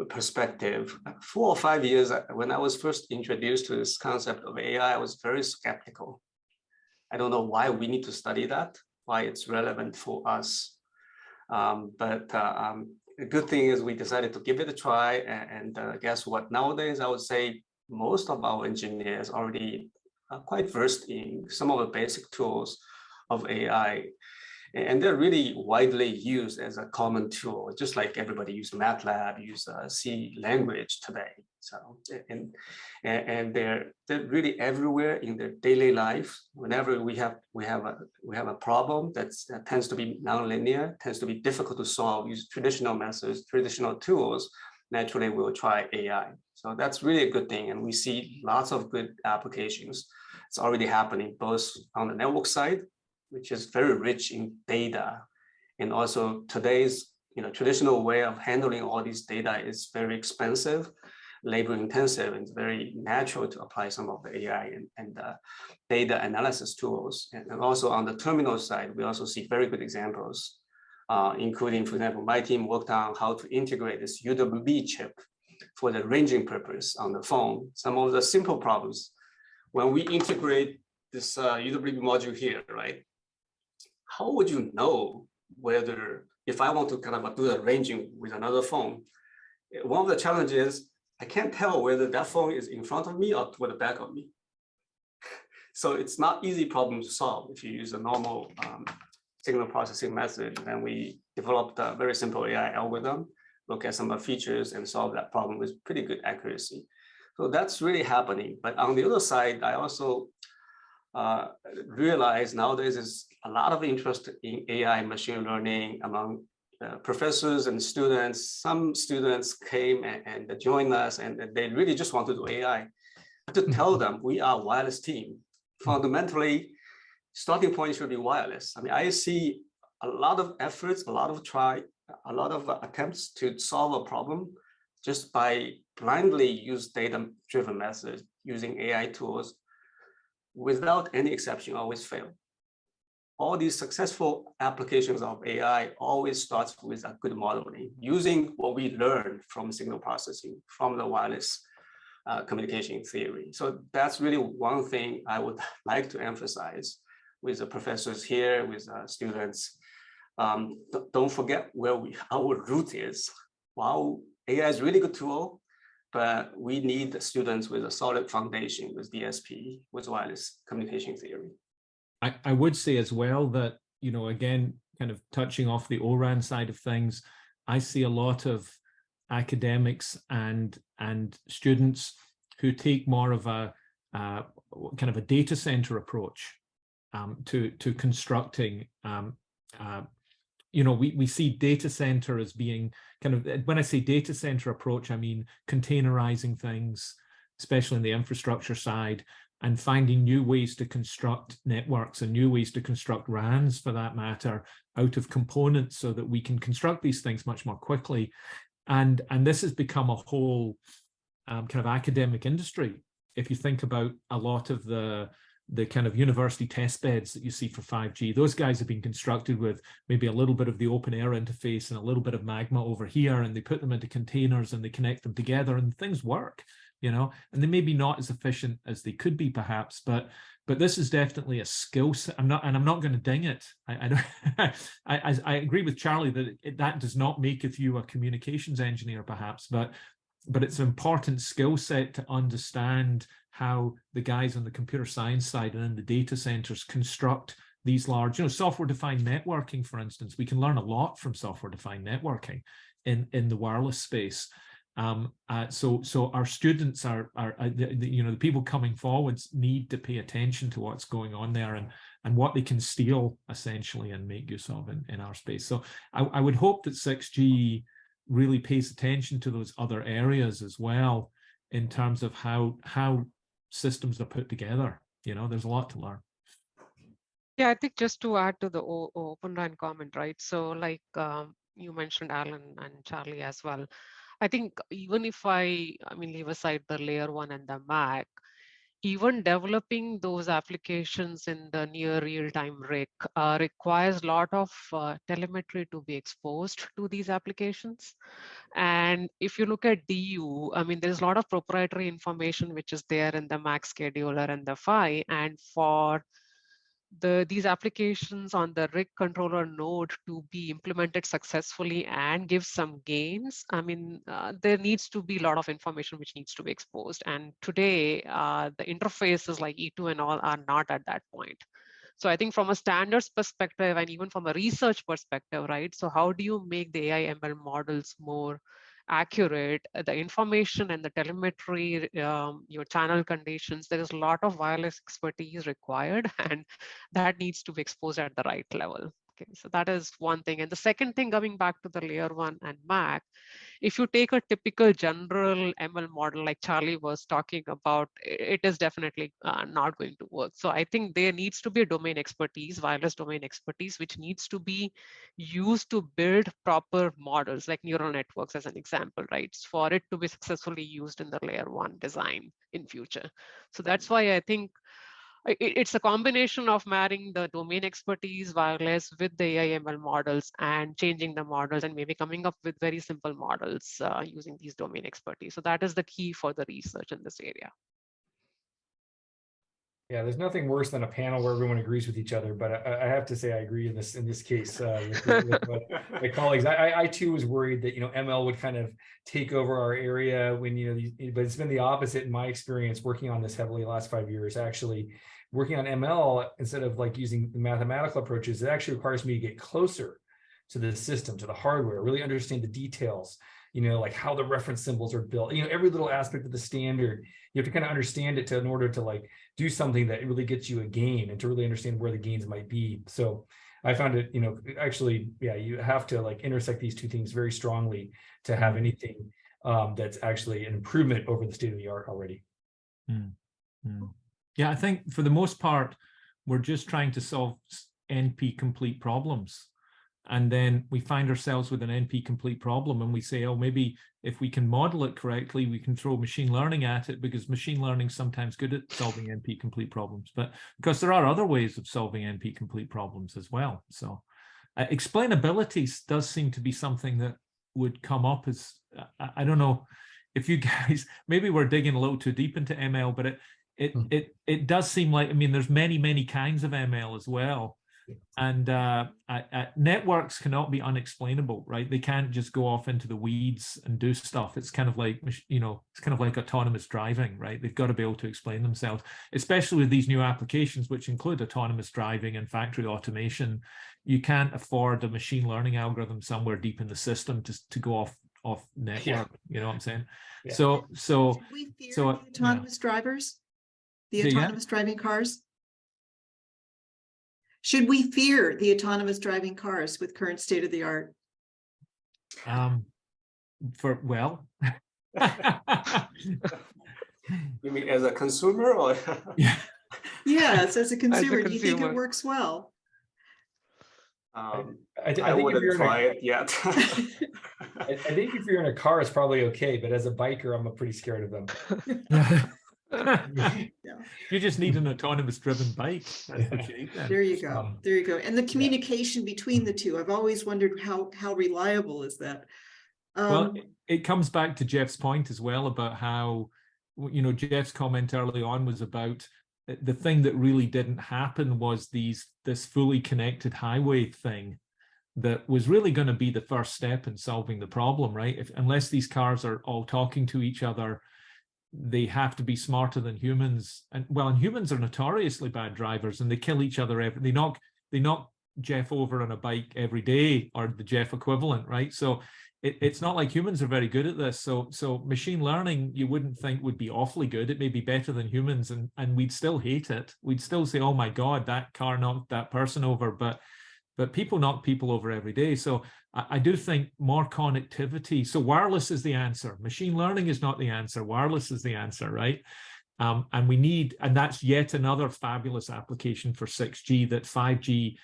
perspective, 4 or 5 years when I was first introduced to this concept of AI, I was very skeptical. I don't know why we need to study that, why it's relevant for us. But the good thing is we decided to give it a try, and guess what? Nowadays, I would say most of our engineers already are quite versed in some of the basic tools of AI. And they're really widely used as a common tool, just like everybody uses MATLAB, use C language today. So, and they're really everywhere in their daily life. Whenever we have a problem that tends to be nonlinear, tends to be difficult to solve, use traditional methods, traditional tools, naturally we'll try AI. So that's really a good thing. And we see lots of good applications. It's already happening both on the network side, which is very rich in data. And also today's traditional way of handling all these data is very expensive, labor intensive, and it's very natural to apply some of the AI and data analysis tools. And also on the terminal side, we also see very good examples, including, for example, my team worked on how to integrate this UWB chip for the ranging purpose on the phone. Some of the simple problems, when we integrate this UWB module here, right? How would you know whether, if I want to kind of do the ranging with another phone, one of the challenges, I can't tell whether that phone is in front of me or toward the back of me. So it's not easy problem to solve if you use a normal signal processing method. Then we developed a very simple AI algorithm, look at some of the features and solve that problem with pretty good accuracy. So that's really happening. But on the other side, I also realize nowadays is a lot of interest in AI machine learning among professors and students. Some students came and joined us, and they really just want to do AI. To tell them we are a wireless team. Fundamentally, starting point should be wireless. I mean, I see a lot of efforts, a lot of attempts to solve a problem just by blindly use data-driven methods using AI tools, without any exception, always fail. All these successful applications of AI always starts with a good modeling, using what we learned from signal processing, from the wireless communication theory. So that's really one thing I would like to emphasize with the professors here, with students. Don't forget where our root is. Wow, AI is a really good tool, but we need the students with a solid foundation with DSP, with wireless communication theory. I would say as well that, again, kind of touching off the ORAN side of things, I see a lot of academics and students who take more of a kind of a data center approach to constructing. We see data center as being kind of, when I say data center approach, I mean containerizing things, especially in the infrastructure side, and finding new ways to construct networks and new ways to construct RANs, for that matter, out of components so that we can construct these things much more quickly. And this has become a whole kind of academic industry. If you think about a lot of the kind of university test beds that you see for 5G, those guys have been constructed with maybe a little bit of the OpenAir interface and a little bit of Magma over here, and they put them into containers and they connect them together and things work, and they may be not as efficient as they could be perhaps, but this is definitely a skill set. I'm not going to ding it. I agree with Charlie that that does not make you a communications engineer perhaps, but it's an important skill set to understand how the guys on the computer science side and in the data centers construct these large, software-defined networking, for instance. We can learn a lot from software-defined networking in the wireless space. So our students the people coming forwards need to pay attention to what's going on there and what they can steal essentially and make use of in our space. So I would hope that 6G really pays attention to those other areas as well in terms of how systems are put together. There's a lot to learn. Yeah, I think just to add to the Open RAN comment, right? So like you mentioned, Alan and Charlie as well. I think even if I leave aside the layer 1 and the MAC, even developing those applications in the near real-time RIC requires a lot of telemetry to be exposed to these applications. And if you look at DU, I mean, there's a lot of proprietary information which is there in the Mac scheduler and the PHY. And for these applications on the RIC controller node to be implemented successfully and give some gains, I mean, there needs to be a lot of information which needs to be exposed. And today, the interfaces like E2 and all are not at that point. So I think from a standards perspective and even from a research perspective, right? So how do you make the AI ML models more accurate? The information and the telemetry, your channel conditions, there is a lot of wireless expertise required, and that needs to be exposed at the right level. Okay, so that is one thing. And the second thing, coming back to the layer 1 and Mac, if you take a typical general ML model like Charlie was talking about, it is definitely not going to work. So I think there needs to be a domain expertise, wireless domain expertise, which needs to be used to build proper models like neural networks as an example, right? For it to be successfully used in the layer 1 design in future. So that's why I think it's a combination of marrying the domain expertise wireless with the AI ML models and changing the models and maybe coming up with very simple models using these domain expertise. So that is the key for the research in this area. Yeah, there's nothing worse than a panel where everyone agrees with each other, but I have to say I agree in this case with my colleagues. I too was worried that ML would kind of take over our area when but it's been the opposite in my experience working on this heavily the last 5 years. Actually, working on ML instead of like using the mathematical approaches, it actually requires me to get closer to the system, to the hardware, really understand the details. Like how the reference symbols are built, every little aspect of the standard, you have to kind of understand it in order to like do something that really gets you a gain and to really understand where the gains might be. So I found it, actually, yeah, you have to like intersect these two things very strongly to have anything that's actually an improvement over the state of the art already. Yeah, I think for the most part, we're just trying to solve NP complete problems. And then we find ourselves with an NP complete problem and we say, oh, maybe if we can model it correctly, we can throw machine learning at it, because machine learning is sometimes good at solving NP complete problems. But because there are other ways of solving NP complete problems as well. So explainability does seem to be something that would come up as, I don't know if you guys, maybe we're digging a little too deep into ML, but it does seem like, I mean, there's many kinds of ML as well. And networks cannot be unexplainable, right? They can't just go off into the weeds and do stuff. It's kind of like, it's kind of like autonomous driving, right? They've got to be able to explain themselves, especially with these new applications, which include autonomous driving and factory automation. You can't afford a machine learning algorithm somewhere deep in the system to go off network. Yeah. You know what I'm saying? Yeah. So should we fear the autonomous drivers, the autonomous driving cars? Should we fear the autonomous driving cars with current state of the art? You mean as a consumer or? Yes, as a consumer, do you think it works well? I wouldn't try it yet. I think if you're in a car, it's probably okay, but as a biker, I'm pretty scared of them. You just need an autonomous driven bike. That's what you need then. There you go. There you go. And the communication between the two, I've always wondered how reliable is that? Well, it comes back to Jeff's point as well about how, Jeff's comment early on was about the thing that really didn't happen was this fully connected highway thing that was really going to be the first step in solving the problem, right? Unless these cars are all talking to each other, they have to be smarter than humans. And humans are notoriously bad drivers, and they kill each other. They knock Jeff over on a bike every day, or the Jeff equivalent, right? So it's not like humans are very good at this. So machine learning, you wouldn't think would be awfully good. It may be better than humans, and we'd still hate it. We'd still say, oh my God, that car knocked that person over. But people knock people over every day. So I do think more connectivity. So wireless is the answer. Machine learning is not the answer. Wireless is the answer, right? And that's yet another fabulous application for 6G that 5G,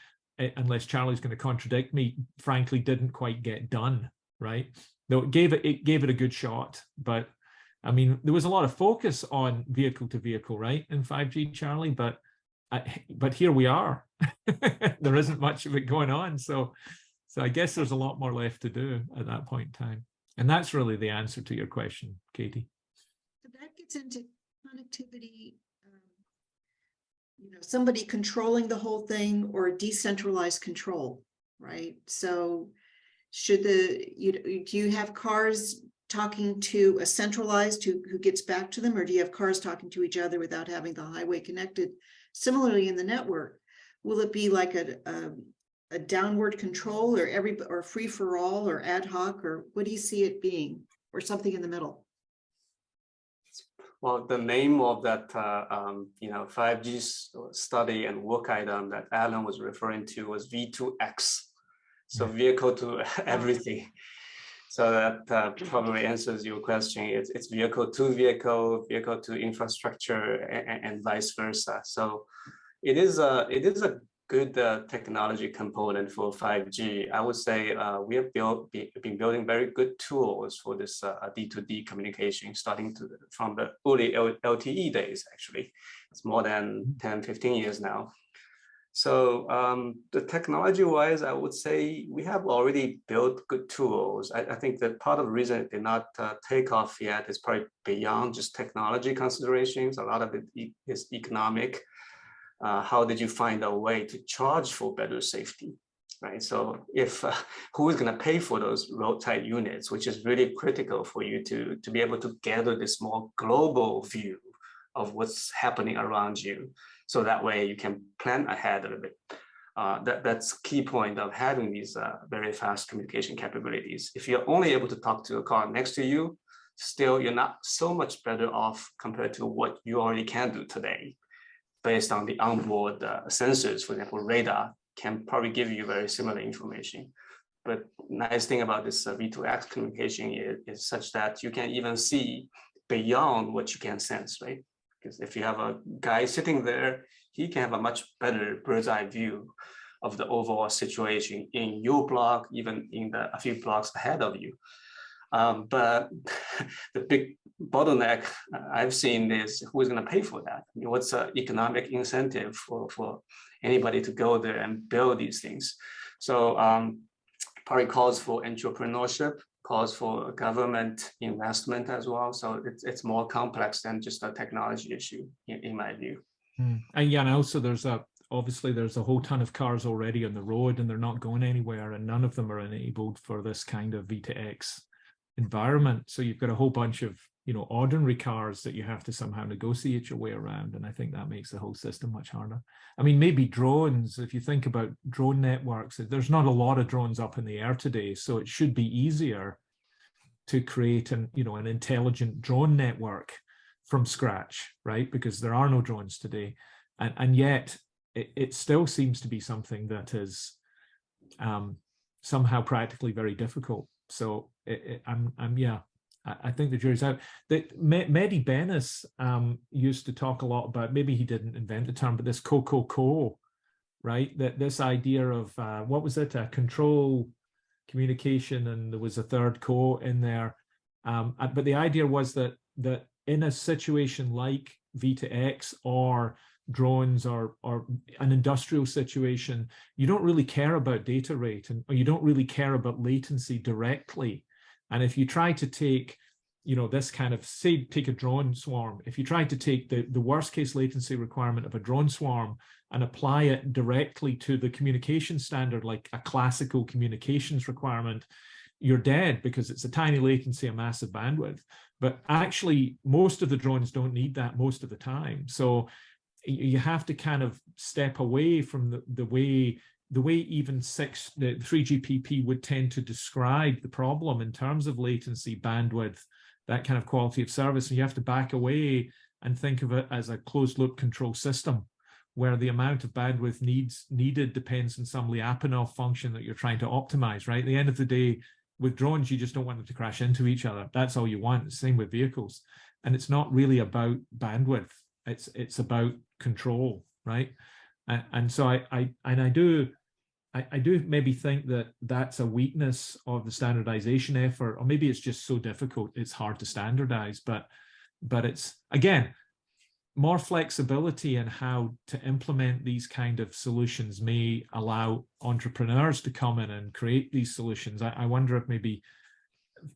unless Charlie's going to contradict me, frankly, didn't quite get done, right? Though it gave it a good shot, but I mean, there was a lot of focus on vehicle to vehicle, right, in 5G, Charlie, but here we are. There isn't much of it going on. So I guess there's a lot more left to do at that point in time. And that's really the answer to your question, Katie. So that gets into connectivity, somebody controlling the whole thing or decentralized control, right? So do you have cars talking to a centralized who gets back to them, or do you have cars talking to each other without having the highway connected? Similarly in the network, will it be like a downward control or free for all or ad hoc, or what do you see it being, or something in the middle? Well, the name of that 5G study and work item that Alan was referring to was V2X, so vehicle to everything. So that probably answers your question. It's vehicle to vehicle, vehicle to infrastructure, and vice versa. So it is a good technology component for 5G. I would say we have been building very good tools for this D2D communication, starting from the early LTE days. Actually, it's more than 10, 15 years now. So the technology-wise, I would say we have already built good tools. I think that part of the reason it did not take off yet is probably beyond just technology considerations. A lot of it is economic. How did you find a way to charge for better safety, right? So if who is going to pay for those roadside units, which is really critical for you to be able to gather this more global view of what's happening around you. So that way you can plan ahead a little bit. That's key point of having these very fast communication capabilities. If you're only able to talk to a car next to you, still you're not so much better off compared to what you already can do today, based on the onboard sensors. For example, radar can probably give you very similar information. But nice thing about this V2X communication is such that you can even see beyond what you can sense, right? Because if you have a guy sitting there, he can have a much better bird's eye view of the overall situation in your block, even in a few blocks ahead of you. But the big bottleneck I've seen is who is going to pay for that? I mean, what's the economic incentive for anybody to go there and build these things? So probably calls for entrepreneurship, calls for government investment as well. So it's more complex than just a technology issue, in my view. And yeah, and also obviously there's a whole ton of cars already on the road and they're not going anywhere, and none of them are enabled for this kind of V2X environment. So you've got a whole bunch of ordinary cars that you have to somehow negotiate your way around, and I think that makes the whole system much harder. I mean, maybe drones, if you think about drone networks, there's not a lot of drones up in the air today, so it should be easier to create an intelligent drone network from scratch, right? Because there are no drones today, and yet it still seems to be something that is somehow practically very difficult. So I think the jury's out. Mehdi Benes used to talk a lot about, maybe he didn't invent the term, but this co, right? That this idea of what was it? Control, communication, and there was a third co in there. But the idea was that in a situation like V2X or drones or an industrial situation, you don't really care about data rate or you don't really care about latency directly. And if you try to take, this kind of, say, take a drone swarm, if you try to take the worst case latency requirement of a drone swarm and apply it directly to the communication standard, like a classical communications requirement, you're dead, because it's a tiny latency, a massive bandwidth. But actually, most of the drones don't need that most of the time. So you have to kind of step away from the way even the 3GPP would tend to describe the problem in terms of latency, bandwidth, that kind of quality of service. And you have to back away and think of it as a closed loop control system, where the amount of bandwidth needed depends on some Lyapunov function that you're trying to optimize, right? At the end of the day, with drones, you just don't want them to crash into each other. That's all you want. Same with vehicles. And it's not really about bandwidth. It's about control, right? And so I I do maybe think that that's a weakness of the standardization effort, or maybe it's just so difficult, it's hard to standardize, but it's, again, more flexibility in how to implement these kind of solutions may allow entrepreneurs to come in and create these solutions. I wonder if maybe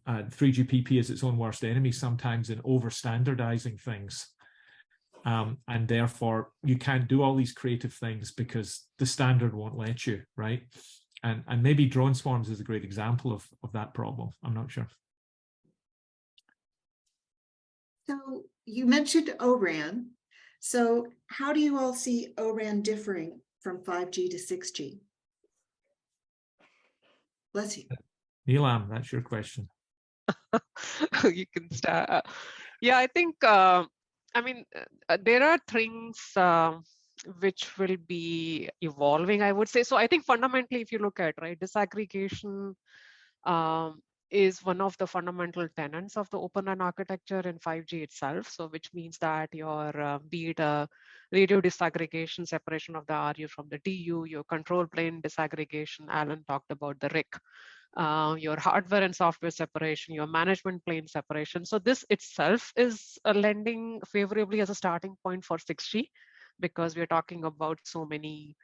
3GPP is its own worst enemy sometimes in over standardizing things. And therefore you can't do all these creative things because the standard won't let you, right? And maybe drone swarms is a great example of that problem. I'm not sure. So you mentioned ORAN. So how do you all see ORAN differing from 5G to 6G? Bless you. Neelam, that's your question. You can start. Yeah, I think, I mean, there are things which will be evolving, I would say. So I think fundamentally, if you look at, right, disaggregation is one of the fundamental tenets of the Open RAN architecture in 5G itself. So which means that your, be it a radio disaggregation, separation of the RU from the DU, your control plane disaggregation, Alan talked about the RIC. Your hardware and software separation, your management plane separation. So this itself is lending favorably as a starting point for 6G, because we're talking about so many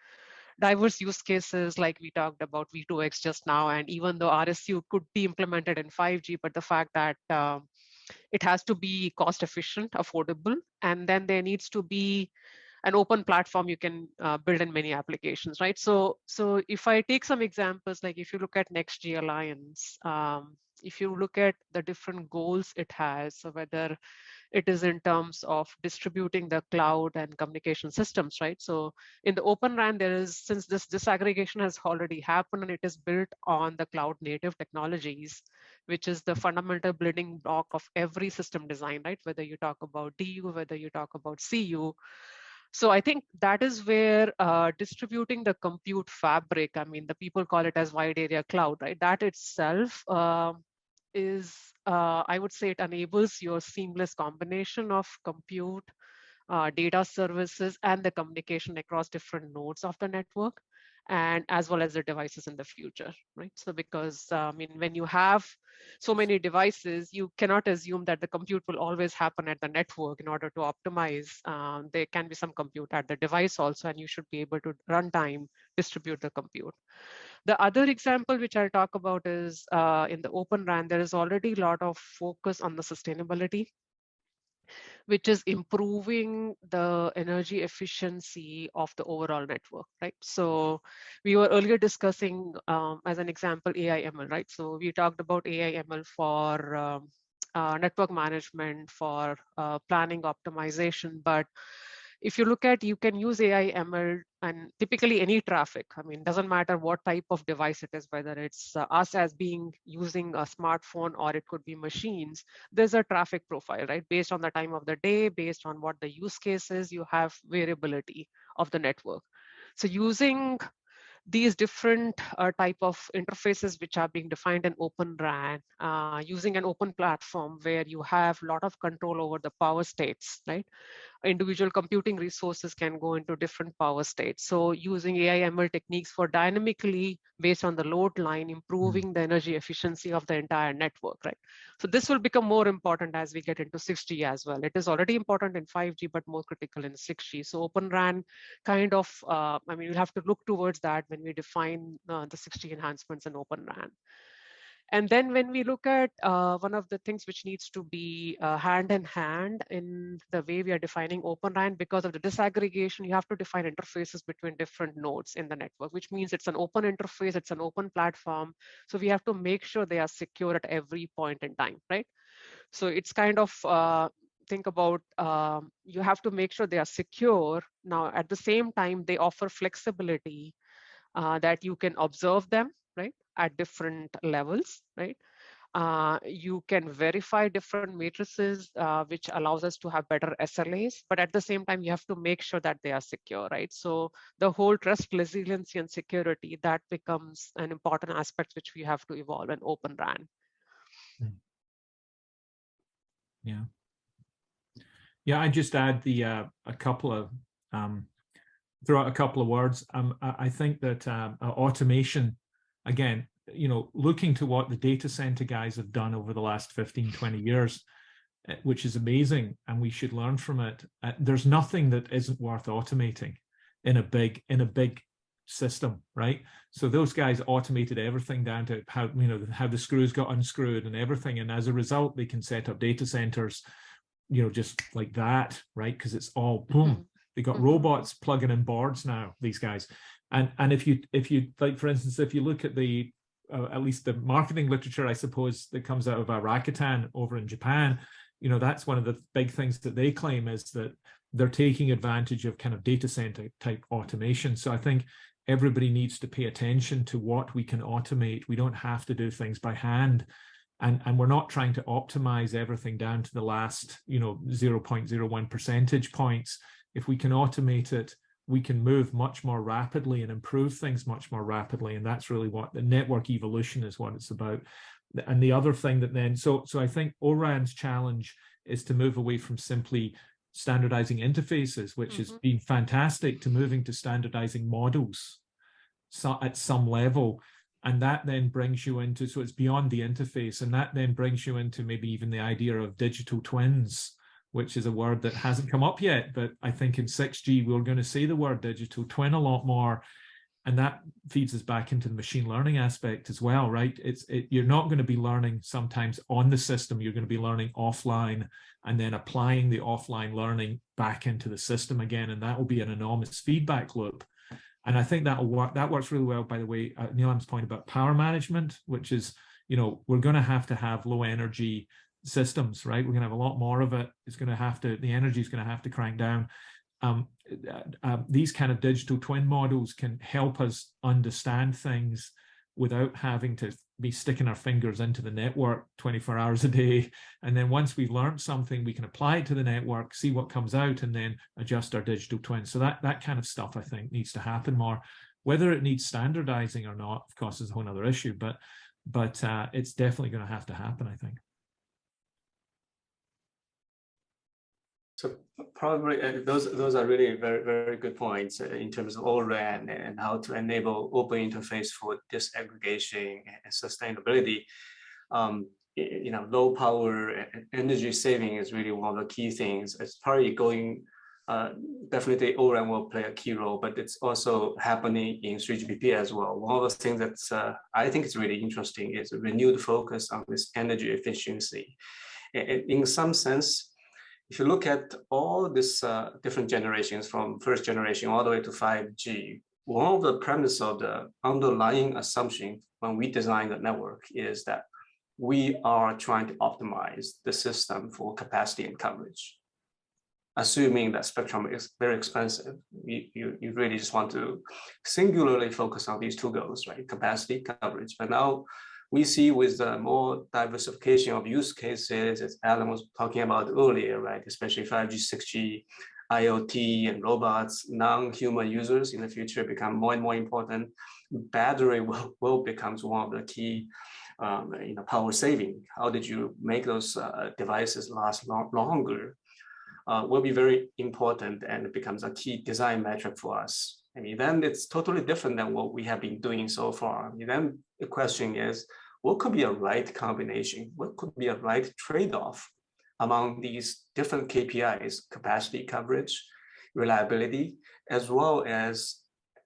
diverse use cases, like we talked about V2X just now, and even though RSU could be implemented in 5G, but the fact that it has to be cost efficient, affordable, and then there needs to be an open platform you can build in many applications, right? So if I take some examples, like if you look at NextG Alliance, if you look at the different goals it has, so whether it is in terms of distributing the cloud and communication systems, right? So in the Open RAN, there is, since this disaggregation has already happened and it is built on the cloud native technologies, which is the fundamental building block of every system design, right? Whether you talk about DU, whether you talk about CU. So I think that is where distributing the compute fabric, I mean, the people call it as wide area cloud, right? That itself is, I would say it enables your seamless combination of compute, data services, and the communication across different nodes of the network, and as well as the devices in the future, right? So because, I mean, when you have so many devices, you cannot assume that the compute will always happen at the network. In order to optimize, there can be some compute at the device also, and you should be able to runtime distribute the compute. The other example which I'll talk about is in the Open RAN, there is already a lot of focus on the sustainability, which is improving the energy efficiency of the overall network, right? So we were earlier discussing, as an example, AI/ML, right? So we talked about AI/ML for network management, for planning optimization, but if you look at, you can use AI/ML and typically any traffic. I mean, doesn't matter what type of device it is, whether it's us as being using a smartphone or it could be machines. There's a traffic profile, right? Based on the time of the day, based on what the use case is, you have variability of the network. So using these different type of interfaces which are being defined in Open RAN, using an open platform where you have a lot of control over the power states, right? Individual computing resources can go into different power states. So using AI/ML techniques for dynamically, based on the load line, improving the energy efficiency of the entire network, right? So this will become more important as we get into 6G as well. It is already important in 5G, but more critical in 6G. So Open RAN kind of, I mean, we'll have to look towards that when we define the 6G enhancements in Open RAN. And then when we look at one of the things which needs to be hand in hand in the way we are defining Open RAN, because of the disaggregation, you have to define interfaces between different nodes in the network, which means it's an open interface, it's an open platform. So we have to make sure they are secure at every point in time, right? So it's kind of, think about, you have to make sure they are secure. Now, at the same time, they offer flexibility that you can observe them, right, at different levels, right? You can verify different matrices, which allows us to have better SLAs, but at the same time, you have to make sure that they are secure, right? So the whole trust, resiliency, and security, that becomes an important aspect which we have to evolve in Open RAN. Yeah. Yeah, I just add the a couple of throw out a couple of words. I think that automation, again, you know, looking to what the data center guys have done over the last 15, 20 years, which is amazing, and we should learn from it. There's nothing that isn't worth automating in a big system, right? So those guys automated everything down to how, you know, how the screws got unscrewed and everything, and as a result, they can set up data centers, you know, just like that, right? Because it's all boom. They got robots plugging in boards now, these guys. And if you like, for instance, if you look at the at least the marketing literature, I suppose, that comes out of Rakuten over in Japan, you know, that's one of the big things that they claim, is that they're taking advantage of kind of data center type automation. So I think everybody needs to pay attention to what we can automate. We don't have to do things by hand. And we're not trying to optimize everything down to the last, you know, 0.01 percentage points. If we can automate it, we can move much more rapidly and improve things much more rapidly. And that's really what the network evolution is, what it's about. And the other thing that then, so I think ORAN's challenge is to move away from simply standardizing interfaces, which has been fantastic, to moving to standardizing models at some level. And that then brings you into, so it's beyond the interface, and that then brings you into maybe even the idea of digital twins, which is a word that hasn't come up yet, but I think in 6G, we're going to say the word digital twin a lot more. And that feeds us back into the machine learning aspect as well, right? You're not going to be learning sometimes on the system, you're going to be learning offline and then applying the offline learning back into the system again. And that will be an enormous feedback loop. And I think that'll work. That works really well, by the way, Neelam's point about power management, which is, you know, we're going to have low energy systems, right? We're going to have a lot more of it. It's going to have to, the energy is going to have to crank down. These kind of digital twin models can help us understand things without having to be sticking our fingers into the network 24 hours a day. And then once we've learned something, we can apply it to the network, see what comes out, and then adjust our digital twin. So that kind of stuff, I think, needs to happen more. Whether it needs standardizing or not, of course, is a whole other issue, but it's definitely going to have to happen, I think. So probably those are really very, very good points in terms of ORAN and how to enable open interface for disaggregation and sustainability. You know, low power and energy saving is really one of the key things. It's probably going, definitely ORAN will play a key role, but it's also happening in 3GPP as well. One of the things that's I think is really interesting is a renewed focus on this energy efficiency. And in some sense, if you look at all these different generations from first generation all the way to 5G, one of the premise of the underlying assumption when we design the network is that we are trying to optimize the system for capacity and coverage. Assuming that spectrum is very expensive, you really just want to singularly focus on these two goals, right? Capacity, coverage. But now we see with the more diversification of use cases, as Alan was talking about earlier, right? Especially 5G, 6G, IoT and robots, non-human users in the future become more and more important. Battery will become one of the key you know, power saving. How did you make those devices last longer? Will be very important, and it becomes a key design metric for us. I mean, then it's totally different than what we have been doing so far. I mean, then the question is, what could be a right combination? What could be a right trade-off among these different KPIs, capacity, coverage, reliability, as well as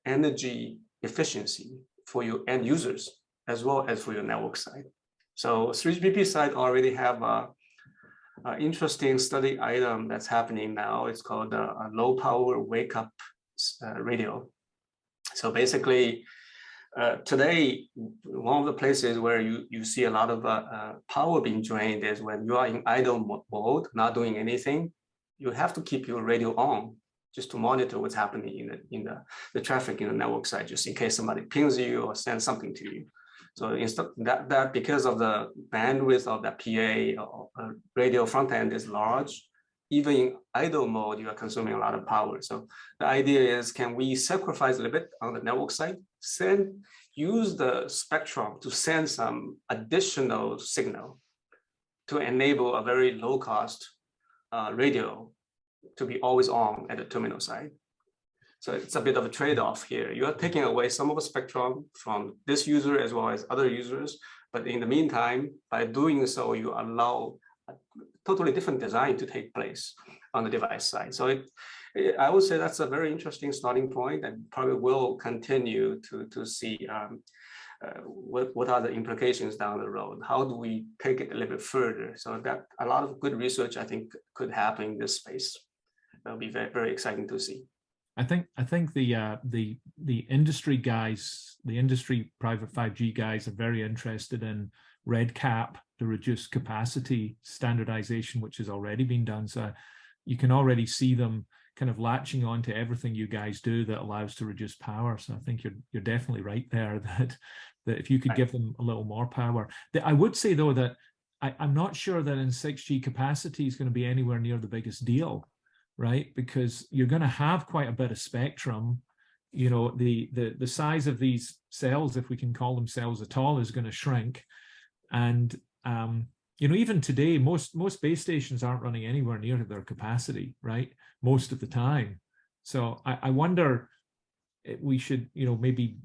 energy efficiency for your end users, as well as for your network side. So 3GPP side already have a interesting study item that's happening now. It's called a low power wake up radio. So basically, today, one of the places where you see a lot of power being drained is when you are in idle mode, not doing anything. You have to keep your radio on just to monitor what's happening in the traffic in the network side, just in case somebody pings you or sends something to you. So instead that because of the bandwidth of that PA or radio front end is large, even in idle mode, you are consuming a lot of power. So the idea is, can we sacrifice a little bit on the network side, use the spectrum to send some additional signal to enable a very low cost radio to be always on at the terminal side. So it's a bit of a trade-off here. You are taking away some of the spectrum from this user as well as other users. But in the meantime, by doing so, you allow a totally different design to take place on the device side. So I would say that's a very interesting starting point, and probably will continue to see what are the implications down the road. How do we take it a little bit further? So that a lot of good research, I think, could happen in this space. That'll be very, very exciting to see. I think the industry guys, the industry private 5G guys, are very interested in RedCap to reduce capacity standardization, which has already been done. So you can already see them kind of latching on to everything you guys do that allows to reduce power. So I think you're definitely right there that if you could give them a little more power. I would say though that I'm not sure that in 6G capacity is going to be anywhere near the biggest deal, right? Because you're going to have quite a bit of spectrum. You know, the size of these cells, if we can call them cells at all, is going to shrink. And you know, even today, most base stations aren't running anywhere near their capacity, right? Most of the time. So I wonder, we should, you know, maybe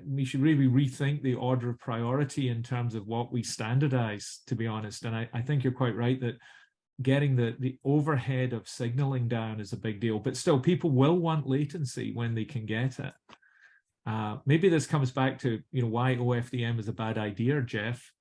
we should really rethink the order of priority in terms of what we standardize, to be honest. And I think you're quite right that getting the overhead of signaling down is a big deal, but still people will want latency when they can get it. Maybe this comes back to, you know, why OFDM is a bad idea, Jeff.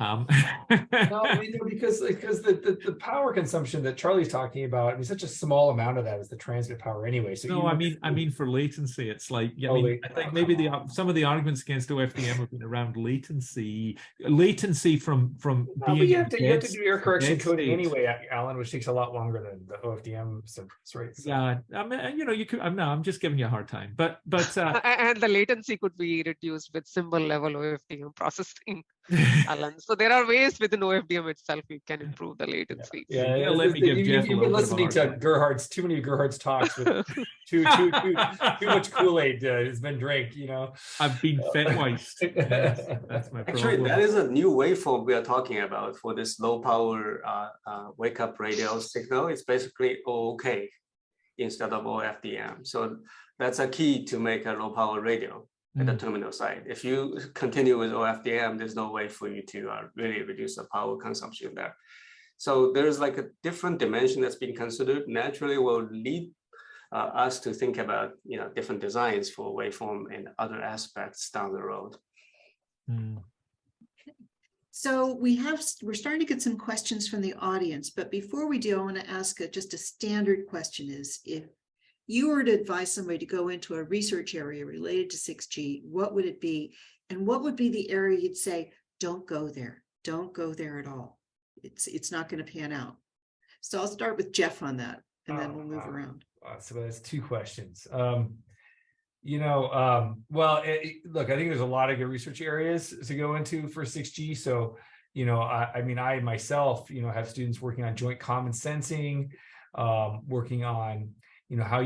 No, I mean, because the power consumption that Charlie's talking about, I mean, such a small amount of that is the transmit power anyway. So no, I mean for latency, it's like, I mean, I think maybe some of the arguments against OFDM have been around latency from no, being. but you have to do error correction coding anyway, Alan, which takes a lot longer than the OFDM service, right? So. Yeah, I mean, you know, you could. I'm just giving you a hard time, but and the latency could be reduced with symbol level OFDM processing. Alan. So there are ways within OFDM itself you can improve the latency. Yeah, let me give Jeff you've been listening to too many Gerhard's talks with too much Kool-Aid has been drank, you know. I've been fetweist. Yes, that's my problem. Actually, that is a new waveform we are talking about for this low power wake up radio signal. It's basically OK instead of OFDM. So that's a key to make a low power radio at the terminal side. If you continue with OFDM, there's no way for you to really reduce the power consumption there. So there's like a different dimension that's being considered. Naturally will lead us to think about, you know, different designs for waveform and other aspects down the road. So we're starting to get some questions from the audience, but before we do, I want to ask just a standard question is, if you were to advise somebody to go into a research area related to 6G, what would it be? And what would be the area you'd say, don't go there at all? It's not going to pan out. So I'll start with Jeff on that, and then we'll move around. So that's two questions. You know, well, look, I think there's a lot of good research areas to go into for 6G. So, you know, I mean, I myself, you know, have students working on joint common sensing, working on, you know, how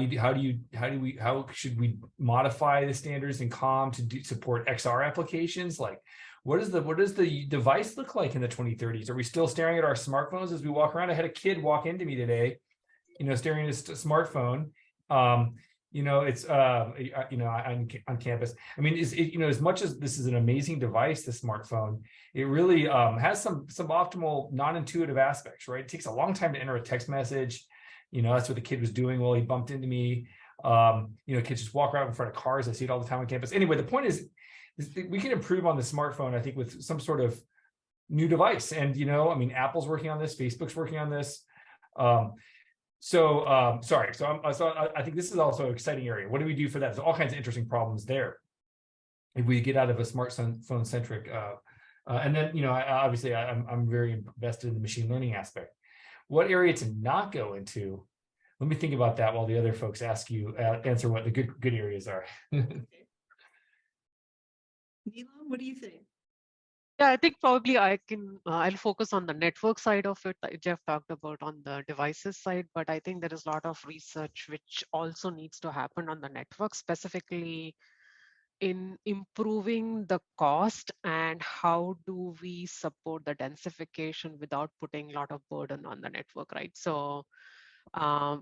should we modify the standards in COM to support XR applications? Like, what does the device look like in the 2030s? Are we still staring at our smartphones as we walk around? I had a kid walk into me today, you know, staring at his smartphone. You know, it's you know, on campus. I mean, you know, as much as this is an amazing device, the smartphone, it really has some optimal non-intuitive aspects, right? It takes a long time to enter a text message. You know, that's what the kid was doing while he bumped into me. You know, kids just walk around in front of cars. I see it all the time on campus. Anyway, the point is we can improve on the smartphone, I think, with some sort of new device. And, you know, I mean, Apple's working on this, Facebook's working on this. Sorry. So I think this is also an exciting area. What do we do for that? There's all kinds of interesting problems there. If we get out of a smartphone centric, and then, you know, obviously I'm very invested in the machine learning aspect. What area to not go into? Let me think about that while the other folks answer what the good areas are. Neelam, what do you think? Yeah, I think probably I'll focus on the network side of it. Jeff talked about on the devices side, but I think there is a lot of research which also needs to happen on the network, specifically in improving the cost and how do we support the densification without putting a lot of burden on the network, right? So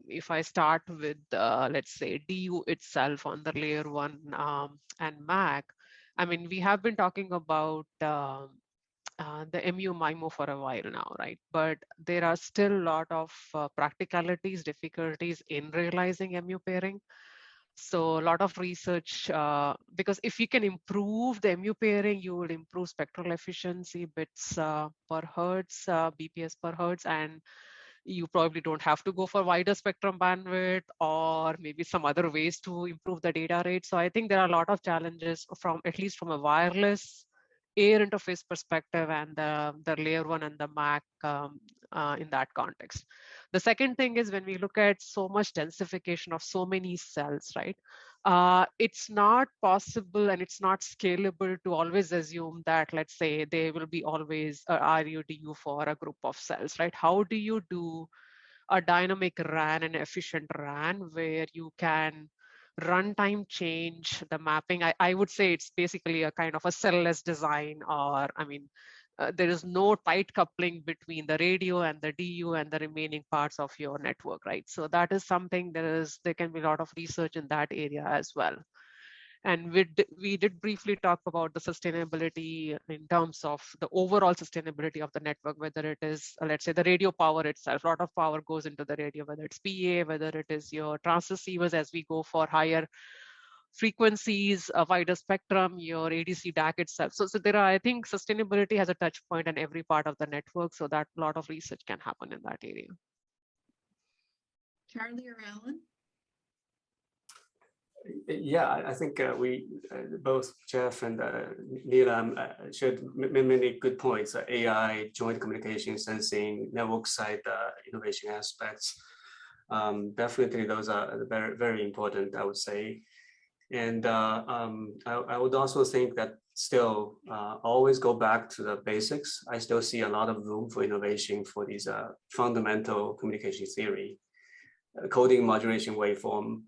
If I start with, let's say, DU itself on the layer 1 and MAC, I mean, we have been talking about the MU MIMO for a while now, right? But there are still a lot of practicalities, difficulties in realizing MU pairing. So a lot of research, because if you can improve the MU pairing, you will improve spectral efficiency, bits per hertz, BPS per hertz, and you probably don't have to go for wider spectrum bandwidth or maybe some other ways to improve the data rate. So I think there are a lot of challenges from, at least from a wireless air interface perspective, and the layer 1 and the MAC in that context. The second thing is, when we look at so much densification of so many cells, right? It's not possible and it's not scalable to always assume that, let's say, there will be always a RUDU for a group of cells, right? How do you do a dynamic RAN and efficient RAN where you can runtime change the mapping? I would say it's basically a kind of a cell-less design, or I mean, there is no tight coupling between the radio and the DU and the remaining parts of your network, right? So that is something there can be a lot of research in that area as well. And we did briefly talk about the sustainability in terms of the overall sustainability of the network, whether it is, let's say, the radio power itself. A lot of power goes into the radio, whether it's PA, whether it is your transceivers as we go for higher frequencies, a wider spectrum, your ADC DAC itself. So there are, I think, sustainability has a touch point in every part of the network, so that a lot of research can happen in that area. Charlie or Alan? Yeah, I think we both Jeff and Neelam shared many good points. AI, joint communication, sensing, network side innovation aspects. Definitely, those are very, very important, I would say. And I would also think that still always go back to the basics. I still see a lot of room for innovation for these fundamental communication theory, coding, modulation, waveform,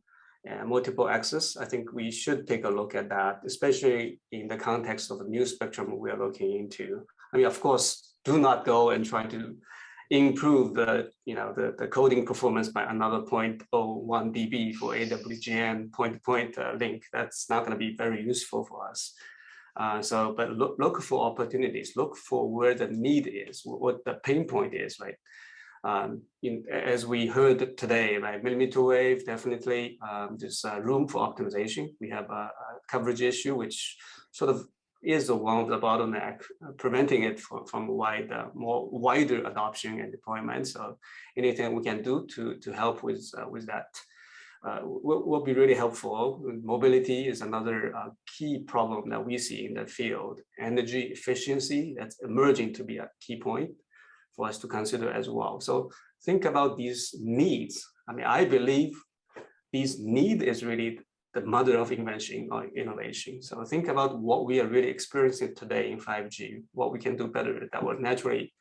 and multiple access. I think we should take a look at that, especially in the context of the new spectrum we are looking into. I mean, of course, do not go and try to improve the coding performance by another 0.01 dB for AWGN point-to-point link. That's not going to be very useful for us. But look for opportunities. Look for where the need is, what the pain point is, right? As we heard today, right, millimeter wave, definitely there's room for optimization. We have a coverage issue, which sort of is one of the bottleneck, preventing it from wider adoption and deployment. So anything we can do to help with that will be really helpful. Mobility is another key problem that we see in the field. Energy efficiency, that's emerging to be a key point for us to consider as well. So think about these needs. I mean, I believe these need is really the mother of invention or innovation. So think about what we are really experiencing today in 5G, what we can do better that will naturally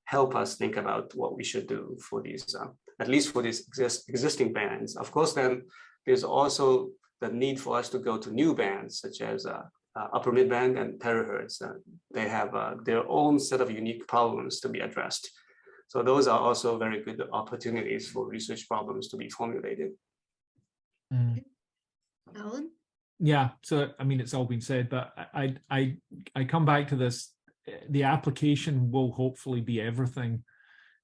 help us think about what we should do for these, at least for these existing bands. Of course, then there's also the need for us to go to new bands, such as upper mid-band and terahertz. They have their own set of unique problems to be addressed. So those are also very good opportunities for research problems to be formulated. Alan? Yeah, so I mean, it's all been said, but I come back to this. The application will hopefully be everything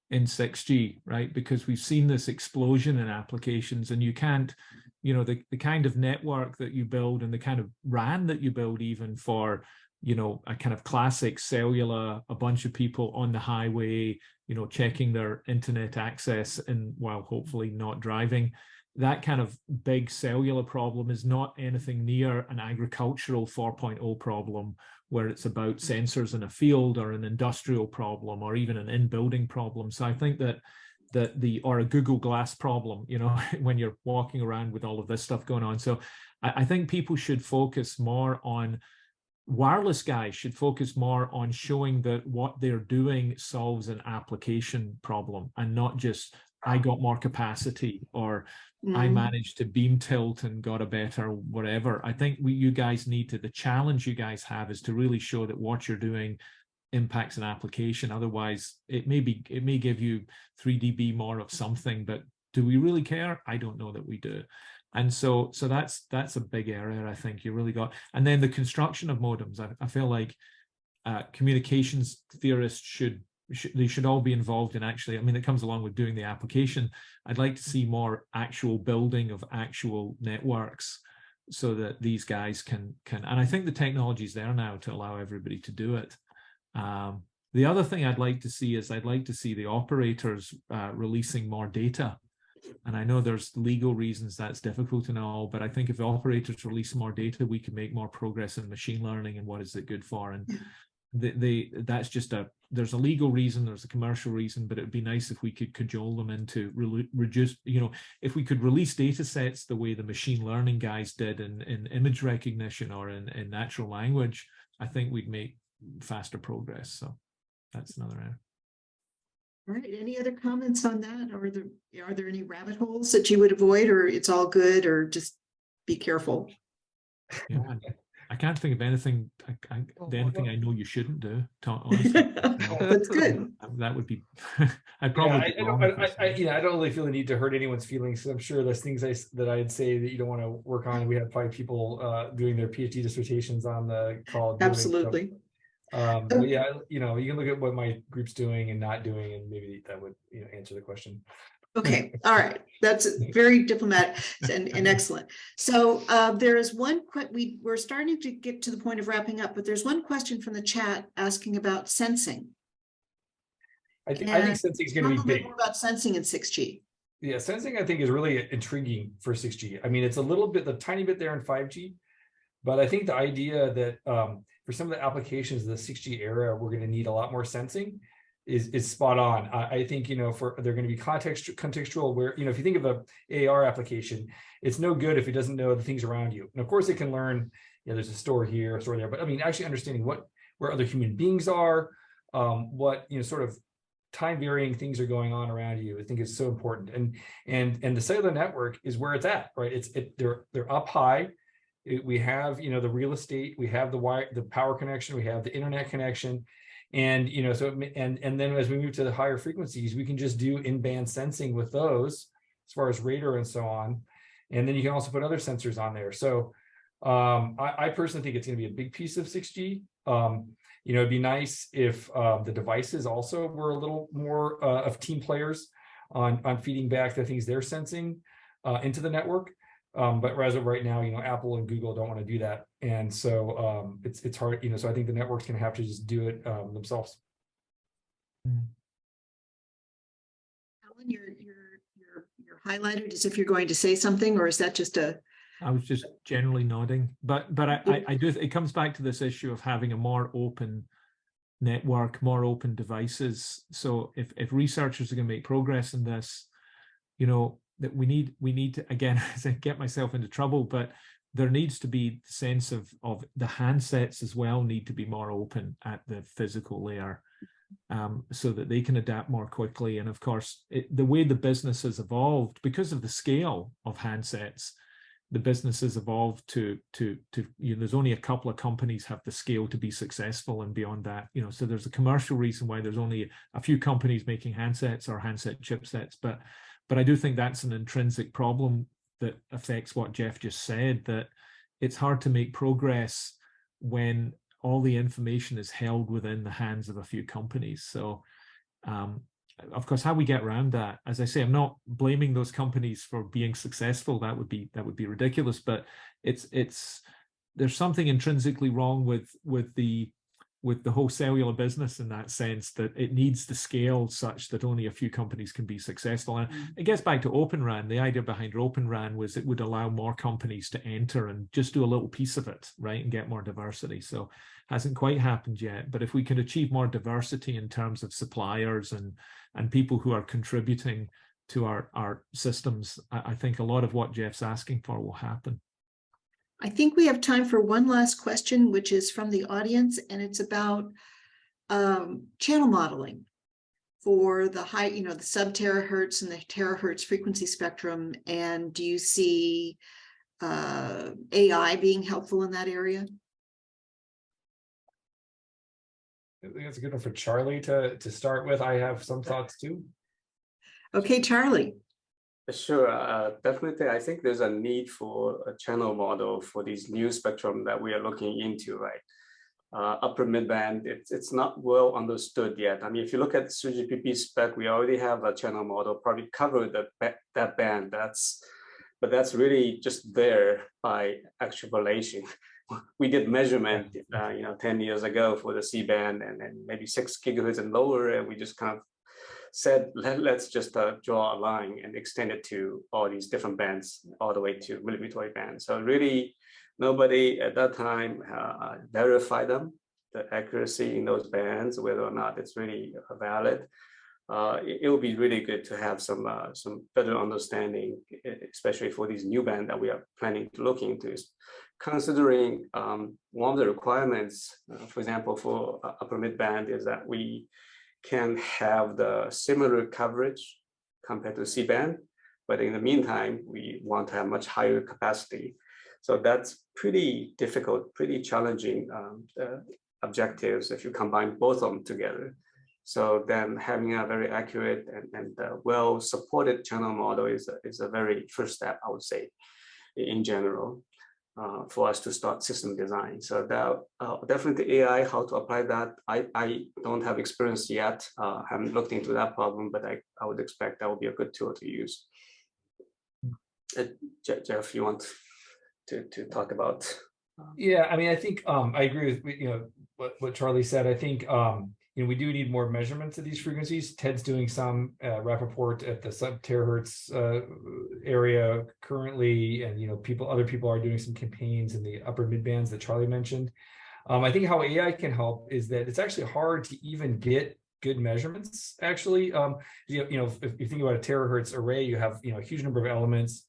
in 6G, right? Because we've seen this explosion in applications, and you can't, the kind of network that you build and the kind of RAN that you build, even for, a kind of classic cellular, a bunch of people on the highway, checking their internet access and while hopefully not driving. That kind of big cellular problem is not anything near an agricultural 4.0 problem, where it's about sensors in a field, or an industrial problem, or even an in-building problem. So I think that or a Google Glass problem, when you're walking around with all of this stuff going on. So I think people should focus more on, wireless guys should focus more on showing that what they're doing solves an application problem, and not just, I got more capacity, or I managed to beam tilt and got a better whatever. I think you guys need to, the challenge you guys have is to really show that what you're doing impacts an application. Otherwise, it may give you 3 dB more of something, but Do we really care? I don't know that we do. And so that's a big area, I think you really got. And then the construction of modems. I feel like communications theorists should all be involved in, actually, I mean, it comes along with doing the application. I'd like to see more actual building of actual networks so that these guys can, and I think the technology is there now to allow everybody to do it. The other thing I'd like to see is the operators releasing more data. And I know there's legal reasons that's difficult and all, but I think if operators release more data, we can make more progress in machine learning and what is it good for. And that's just there's a legal reason, there's a commercial reason, but it'd be nice if we could cajole them into reduce, if we could release data sets the way the machine learning guys did in image recognition or in natural language, I think we'd make faster progress. So that's another area. All right, any other comments on that? Or are there any rabbit holes that you would avoid, or it's all good, or just be careful? Yeah, I can't think of anything. Anything I know you shouldn't do. Honestly, That's good. That would be. I'd probably. I don't really feel the need to hurt anyone's feelings. I'm sure there's things that I'd say that you don't want to work on. We have probably people doing their PhD dissertations on the call. Absolutely. But yeah, you can look at what my group's doing and not doing, and maybe that would answer the question. Okay, all right. That's very diplomatic and excellent. So there is one, we're starting to get to the point of wrapping up, but there's one question from the chat asking about sensing. I think sensing is going to be big. More about sensing in 6G. Yeah, sensing I think is really intriguing for 6G. I mean, it's a tiny bit there in 5G, but I think the idea that for some of the applications of the 6G era, we're going to need a lot more sensing is spot on. I think, they're going to be contextual where, if you think of a AR application, it's no good if it doesn't know the things around you. And of course it can learn, there's a store here, a store there, but I mean, actually understanding where other human beings are, what, sort of time varying things are going on around you, I think is so important. And the cellular network is where it's at, right? They're up high. We have, the real estate, we have the power connection, we have the internet connection. And, and then as we move to the higher frequencies, we can just do in-band sensing with those as far as radar and so on. And then you can also put other sensors on there. So I personally think it's going to be a big piece of 6G. It'd be nice if the devices also were a little more of team players on feeding back the things they're sensing into the network. But as of right now, Apple and Google don't want to do that, and so it's hard. So I think the network's going to have to just do it themselves. Alan, you're highlighted as if you're going to say something, or is that just a? I was just generally nodding, but I do. It comes back to this issue of having a more open network, more open devices. So if researchers are going to make progress in this, that we need to, again, as I get myself into trouble, but there needs to be the sense of the handsets as well need to be more open at the physical layer, so that they can adapt more quickly. And of course, the way the business has evolved because of the scale of handsets, the business has evolved to there's only a couple of companies have the scale to be successful, and beyond that, so there's a commercial reason why there's only a few companies making handsets or handset chipsets, but I do think that's an intrinsic problem that affects what Jeff just said, that it's hard to make progress when all the information is held within the hands of a few companies. So, of course, how we get around that, as I say, I'm not blaming those companies for being successful. That would be ridiculous. But there's something intrinsically wrong with the whole cellular business in that sense, that it needs to scale such that only a few companies can be successful. And it gets back to Open RAN. The idea behind Open RAN was it would allow more companies to enter and just do a little piece of it, right, and get more diversity. So hasn't quite happened yet. But if we can achieve more diversity in terms of suppliers and people who are contributing to our systems, I think a lot of what Jeff's asking for will happen. I think we have time for one last question, which is from the audience, and it's about channel modeling for the high, the sub-terahertz and the terahertz frequency spectrum. And do you see AI being helpful in that area? I think that's a good one for Charlie to start with. I have some thoughts too. Okay, Charlie. Sure, definitely. I think there's a need for a channel model for these new spectrum that we are looking into, right? Upper midband, it's not well understood yet. I mean, if you look at the 3GPP spec, we already have a channel model probably covered that band. But that's really just there by extrapolation. We did measurement, 10 years ago for the C-band and maybe 6 gigahertz and lower, and we just kind of said, let's just draw a line and extend it to all these different bands, all the way to millimeter wave bands. So really, nobody at that time verified them, the accuracy in those bands, whether or not it's really valid. It would be really good to have some better understanding, especially for these new bands that we are planning to look into. Considering one of the requirements, for example, for upper midband is that we can have the similar coverage compared to C-band, but in the meantime, we want to have much higher capacity. So that's pretty difficult, pretty challenging objectives if you combine both of them together. So then having a very accurate and well-supported channel model is a very first step, I would say, in general, for us to start system design. So that definitely AI, how to apply that, I don't have experience yet. I haven't looked into that problem, but I would expect that would be a good tool to use. Jeff, you want to talk about? Yeah, I mean, I think I agree with what Charlie said. I think we do need more measurements of these frequencies. Ted's doing some Rappaport at the sub-terahertz area currently, and other people are doing some campaigns in the upper mid bands that Charlie mentioned. I think how AI can help is that it's actually hard to even get good measurements. Actually, if you think about a terahertz array, you have a huge number of elements.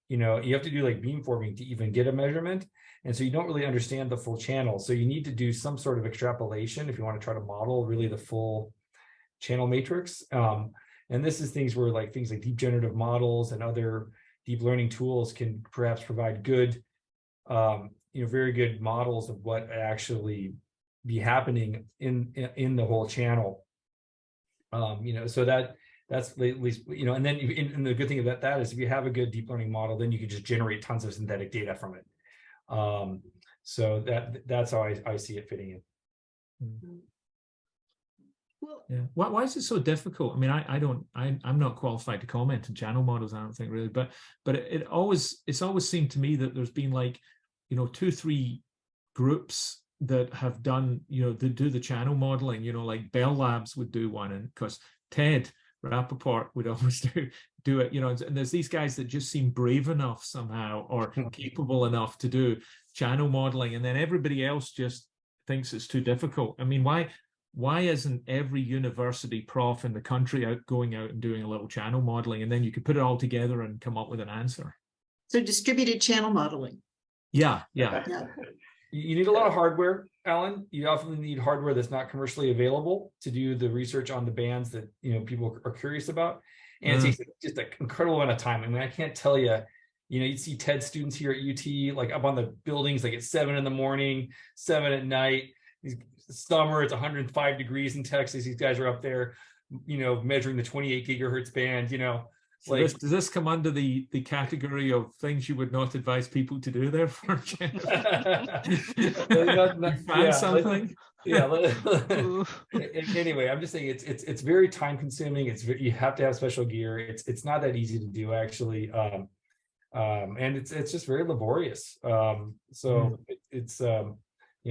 You have to do like beamforming to even get a measurement. And so you don't really understand the full channel. So you need to do some sort of extrapolation if you want to try to model really the full channel matrix. And this is things like deep generative models and other deep learning tools can perhaps provide good, very good models of what actually be happening in the whole channel. So that's at least, and then and the good thing about that is if you have a good deep learning model, then you can just generate tons of synthetic data from it. So that's how I see it fitting in. Well, Yeah. Why is it so difficult? I mean, I'm not qualified to comment on channel models, I don't think really, but it's always seemed to me that there's been 2-3 groups that have done, they do the channel modeling, like Bell Labs would do one, and because Ted Rappaport would always do it, and there's these guys that just seem brave enough somehow or capable enough to do channel modeling, and then everybody else just thinks it's too difficult. I mean, why isn't every university prof in the country going out and doing a little channel modeling, and then you could put it all together and come up with an answer? so distributed channel modeling. Yeah. You need a lot of hardware, Alan. You often need hardware that's not commercially available to do the research on the bands that people are curious about. And it takes just an incredible amount of time. I mean, I can't tell you, you'd see TED students here at UT, like up on the buildings, like at 7 in the morning, 7 at night. Summer, it's 105 degrees in Texas. These guys are up there, measuring the 28 gigahertz band, So does this come under the category of things you would not advise people to do there for? Something? Anyway, I'm just saying it's very time consuming. You have to have special gear. It's not that easy to do actually, and it's just very laborious. It's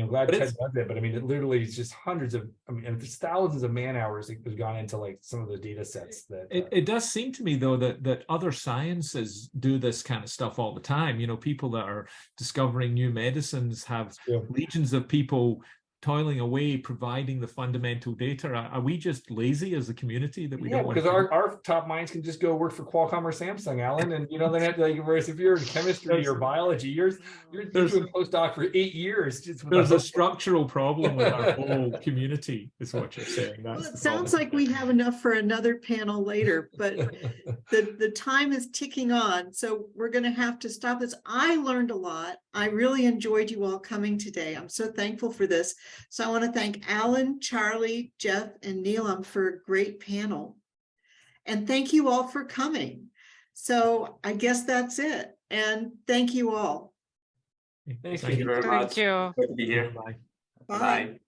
glad Ted does it, but I mean, it literally is just hundreds of, there's thousands of man hours that have gone into some of the data sets that. It does seem to me though that other sciences do this kind of stuff all the time. People that are discovering new medicines have legions of people toiling away, providing the fundamental data. Are we just lazy as a community that we don't want to? Because our top minds can just go work for Qualcomm or Samsung, Alan, and they have to, whereas if you're in chemistry or biology, you're doing postdoc for 8 years. There's a structural problem with our whole community, is what you're saying. Well, it sounds like we have enough for another panel later, but the time is ticking on, so we're going to have to stop this. I learned a lot. I really enjoyed you all coming today. I'm so thankful for this. So I want to thank Alan, Charlie, Jeff, and Neelam for a great panel. And thank you all for coming. So I guess that's it. And thank you all. Thanks, Thank you very Thank much. you. Good to be here. Bye. Bye. Bye.